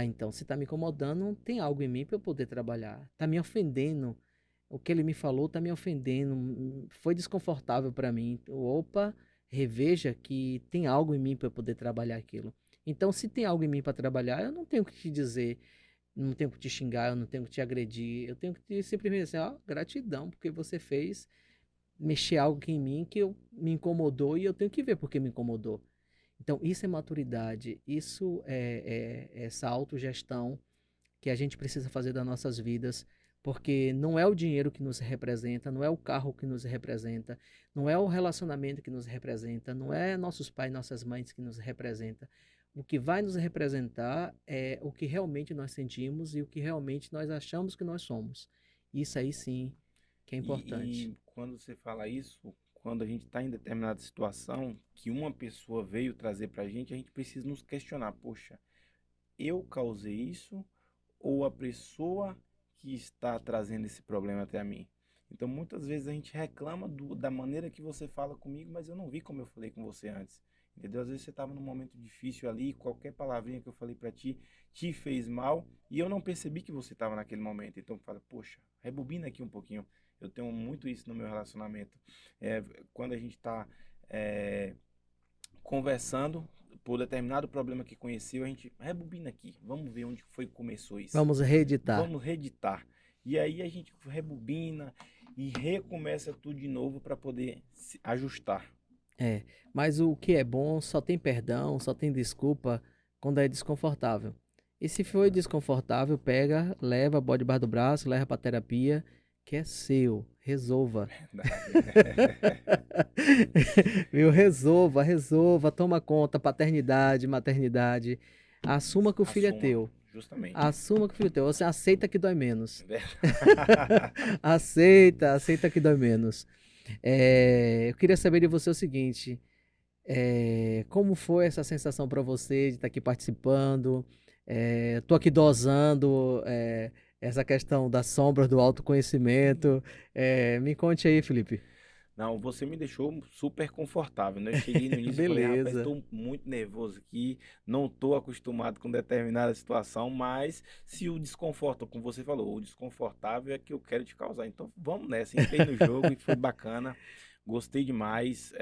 Então, se tá me incomodando, tem algo em mim para eu poder trabalhar. Tá me ofendendo. O que ele me falou tá me ofendendo. Foi desconfortável para mim. Opa, reveja que tem algo em mim para eu poder trabalhar aquilo. Então, se tem algo em mim para trabalhar, eu não tenho que te dizer, não tenho que te xingar, eu não tenho que te agredir. Eu tenho que te simplesmente dizer, gratidão, porque você fez mexer algo aqui em mim que me incomodou e eu tenho que ver porque me incomodou. Então, isso é maturidade, isso é essa autogestão que a gente precisa fazer das nossas vidas, porque não é o dinheiro que nos representa, não é o carro que nos representa, não é o relacionamento que nos representa, não é nossos pais, nossas mães que nos representa. O que vai nos representar é o que realmente nós sentimos e o que realmente nós achamos que nós somos. Isso aí sim que é importante. E quando você fala isso, quando a gente está em determinada situação que uma pessoa veio trazer para a gente precisa nos questionar: poxa, eu causei isso ou a pessoa que está trazendo esse problema até a mim? Então, muitas vezes a gente reclama da maneira que você fala comigo, mas eu não vi como eu falei com você antes. Entendeu? Às vezes você estava num momento difícil ali, qualquer palavrinha que eu falei para ti te fez mal e eu não percebi que você estava naquele momento. Então, fala, poxa, rebobina aqui um pouquinho. Eu tenho muito isso no meu relacionamento. Quando a gente está conversando por determinado problema que conheceu, a gente rebobina aqui. Vamos ver onde foi que começou isso. Vamos reeditar. Vamos reeditar. E aí a gente rebobina e recomeça tudo de novo para poder se ajustar. É, mas o que é bom só tem perdão, só tem desculpa quando é desconfortável. E se foi desconfortável, pega, leva, bota debaixo do braço, leva pra terapia, que é seu, resolva. Verdade. Viu? Resolva, resolva, toma conta, paternidade, maternidade. Assuma que o filho é Assuma, teu. justamente. Assuma que o filho é teu. Você aceita que dói menos. Verdade. Aceita, aceita que dói menos. Eu queria saber de você o seguinte: como foi essa sensação para você de estar aqui participando? Tô aqui dosando essa questão das sombras do autoconhecimento. Me conte aí, Felipe. Não, você me deixou super confortável, né? Eu cheguei no início e falei, rapaz, Beleza. estou muito nervoso aqui, não estou acostumado com determinada situação, mas se o desconforto, como você falou, o desconfortável é que eu quero te causar. Então vamos nessa, entrei no jogo e foi bacana, gostei demais.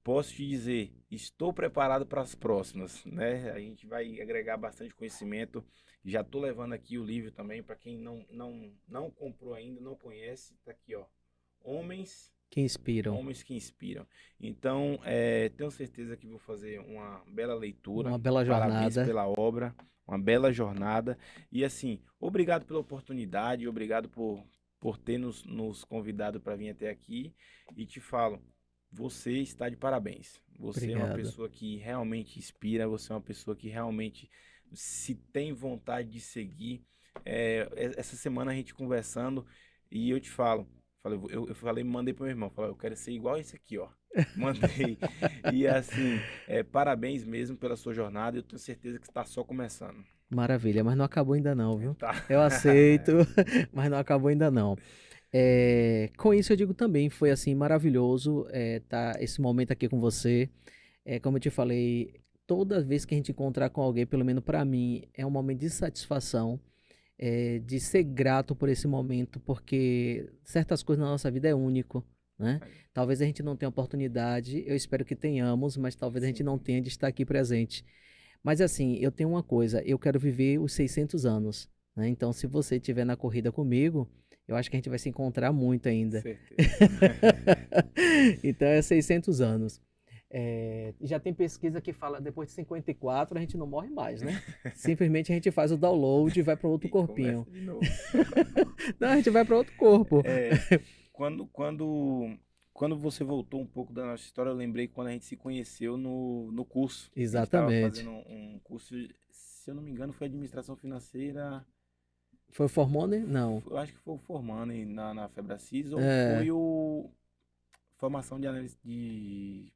Posso te dizer, estou preparado para as próximas, né? A gente vai agregar bastante conhecimento. Já estou levando aqui o livro também, para quem não comprou ainda, não conhece, tá aqui, ó. Homens, Que inspiram. Homens que Inspiram. Então, tenho certeza que vou fazer uma bela leitura. Uma bela Parabéns jornada. pela obra, uma bela jornada. E assim, obrigado pela oportunidade, obrigado por ter nos convidado para vir até aqui. E te falo, você está de parabéns. Você é uma Obrigado. pessoa que realmente inspira, você é uma pessoa que realmente se tem vontade de seguir. Essa semana a gente conversando e eu te falo. Eu falei, mandei pro meu irmão, falei, eu quero ser igual esse aqui, ó. Mandei. E assim, parabéns mesmo pela sua jornada. Eu tenho certeza que está só começando. Maravilha, mas não acabou ainda não, viu? Tá. Eu aceito, mas não acabou ainda não. Com isso eu digo também, foi assim maravilhoso tá esse momento aqui com você. Como eu te falei, toda vez que a gente encontrar com alguém, pelo menos para mim, é um momento de satisfação, de ser grato por esse momento, porque certas coisas na nossa vida é único, né? Talvez a gente não tenha oportunidade, eu espero que tenhamos, mas talvez a gente não Sim. tenha de estar aqui presente. Mas assim, eu tenho uma coisa, eu quero viver os 600 anos, né? Então, se você estiver na corrida comigo, eu acho que a gente vai se encontrar muito ainda. Certeza. Então, é 600 anos. Já tem pesquisa que fala, depois de 54 a gente não morre mais, né? Simplesmente a gente faz o download e vai para outro E corpinho. começa de novo. Não, a gente vai para outro corpo. Quando, quando, quando você voltou um pouco da nossa história, eu lembrei quando a gente se conheceu no curso. A gente estava Exatamente. fazendo um curso, se eu não me engano, foi administração financeira. Foi o Formone? Não. Eu acho que foi o Formando na Febracis, ou É, foi o Formação de Análise de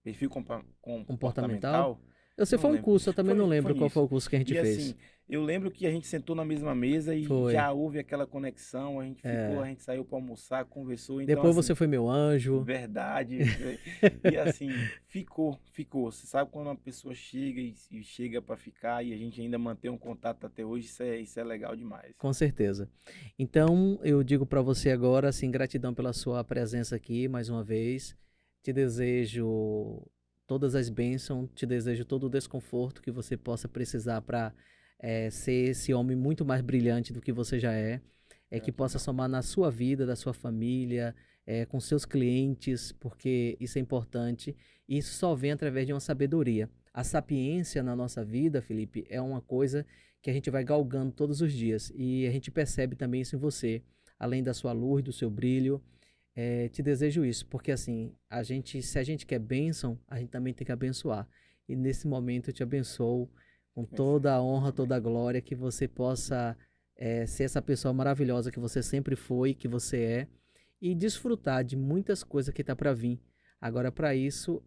Perfil comportamental? Comportamental. Eu sei, Não foi um lembro. curso, eu também não Foi lembro qual foi nisso. o curso que a gente E fez. assim, eu lembro que a gente sentou na mesma mesa e Foi. já houve aquela conexão, a gente ficou, a É. gente saiu para almoçar, conversou, então Depois assim, você foi meu anjo. verdade. E assim, ficou. Você sabe quando uma pessoa chega e chega para ficar e a gente ainda mantém um contato até hoje, isso é legal demais. Com certeza. Então, eu digo para você agora, assim, gratidão pela sua presença aqui mais uma vez. Te desejo todas as bênçãos, te desejo todo o desconforto que você possa precisar para ser esse homem muito mais brilhante do que você já que possa Gratidão. somar na sua vida, da sua família, com seus clientes, porque isso é importante. E isso só vem através de uma sabedoria. A sapiência na nossa vida, Felipe, é uma coisa que a gente vai galgando todos os dias. E a gente percebe também isso em você, além da sua luz, do seu brilho. Te desejo isso, porque assim, se a gente quer bênção, a gente também tem que abençoar. E nesse momento eu te abençoo com toda a honra, Amém. toda a glória, que você possa ser essa pessoa maravilhosa que você sempre foi, que você é, e desfrutar de muitas coisas que está para vir. Agora, para isso,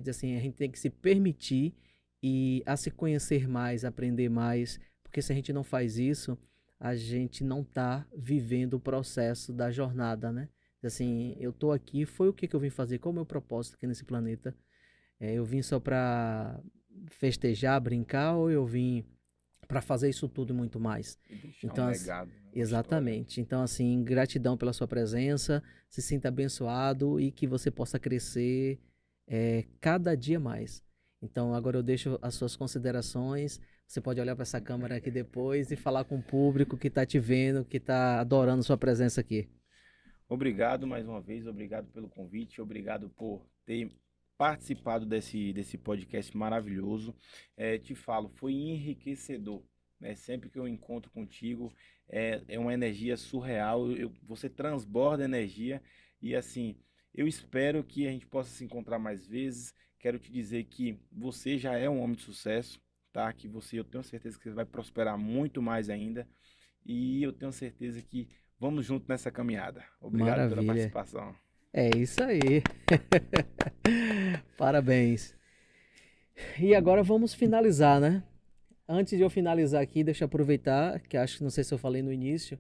assim, a gente tem que se permitir e a se conhecer mais, aprender mais, porque se a gente não faz isso, a gente não está vivendo o processo da jornada, né? Assim, eu tô aqui, foi o que eu vim fazer, qual é o meu propósito aqui nesse planeta? Eu vim só para festejar, brincar, ou eu vim para fazer isso tudo e muito mais? E deixar um Então, legado, né? Uma história. exatamente. Então, assim, gratidão pela sua presença, se sinta abençoado e que você possa crescer cada dia mais. Então, agora eu deixo as suas considerações. Você pode olhar para essa câmera aqui depois e falar com o público que está te vendo, que está adorando sua presença aqui. Obrigado mais uma vez, obrigado pelo convite, obrigado por ter participado desse podcast maravilhoso. Te falo, foi enriquecedor, né? Sempre que eu encontro contigo, é uma energia surreal, você transborda energia e assim, eu espero que a gente possa se encontrar mais vezes. Quero te dizer que você já é um homem de sucesso, tá? Que eu tenho certeza que você vai prosperar muito mais ainda e eu tenho certeza que vamos junto nessa caminhada. Obrigado pela Maravilha. participação. É isso aí. Parabéns. E agora vamos finalizar, né? Antes de eu finalizar aqui, deixa eu aproveitar, que acho que não sei se eu falei no início,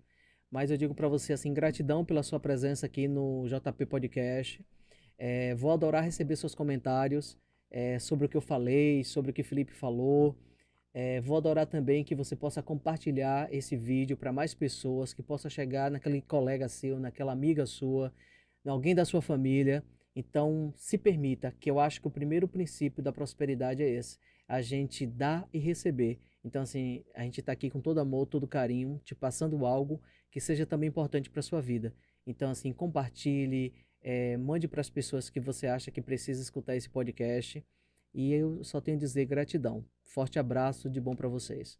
mas eu digo para você assim, gratidão pela sua presença aqui no JP Podcast. Vou adorar receber seus comentários sobre o que eu falei, sobre o que o Felipe falou. Vou adorar também que você possa compartilhar esse vídeo para mais pessoas, que possa chegar naquele colega seu, naquela amiga sua, em alguém da sua família. Então, se permita, que eu acho que o primeiro princípio da prosperidade é esse, a gente dar e receber. Então, assim, a gente está aqui com todo amor, todo carinho, te passando algo que seja também importante para sua vida. Então, assim, compartilhe, mande para as pessoas que você acha que precisa escutar esse podcast. E eu só tenho a dizer gratidão. Forte abraço, de bom para vocês.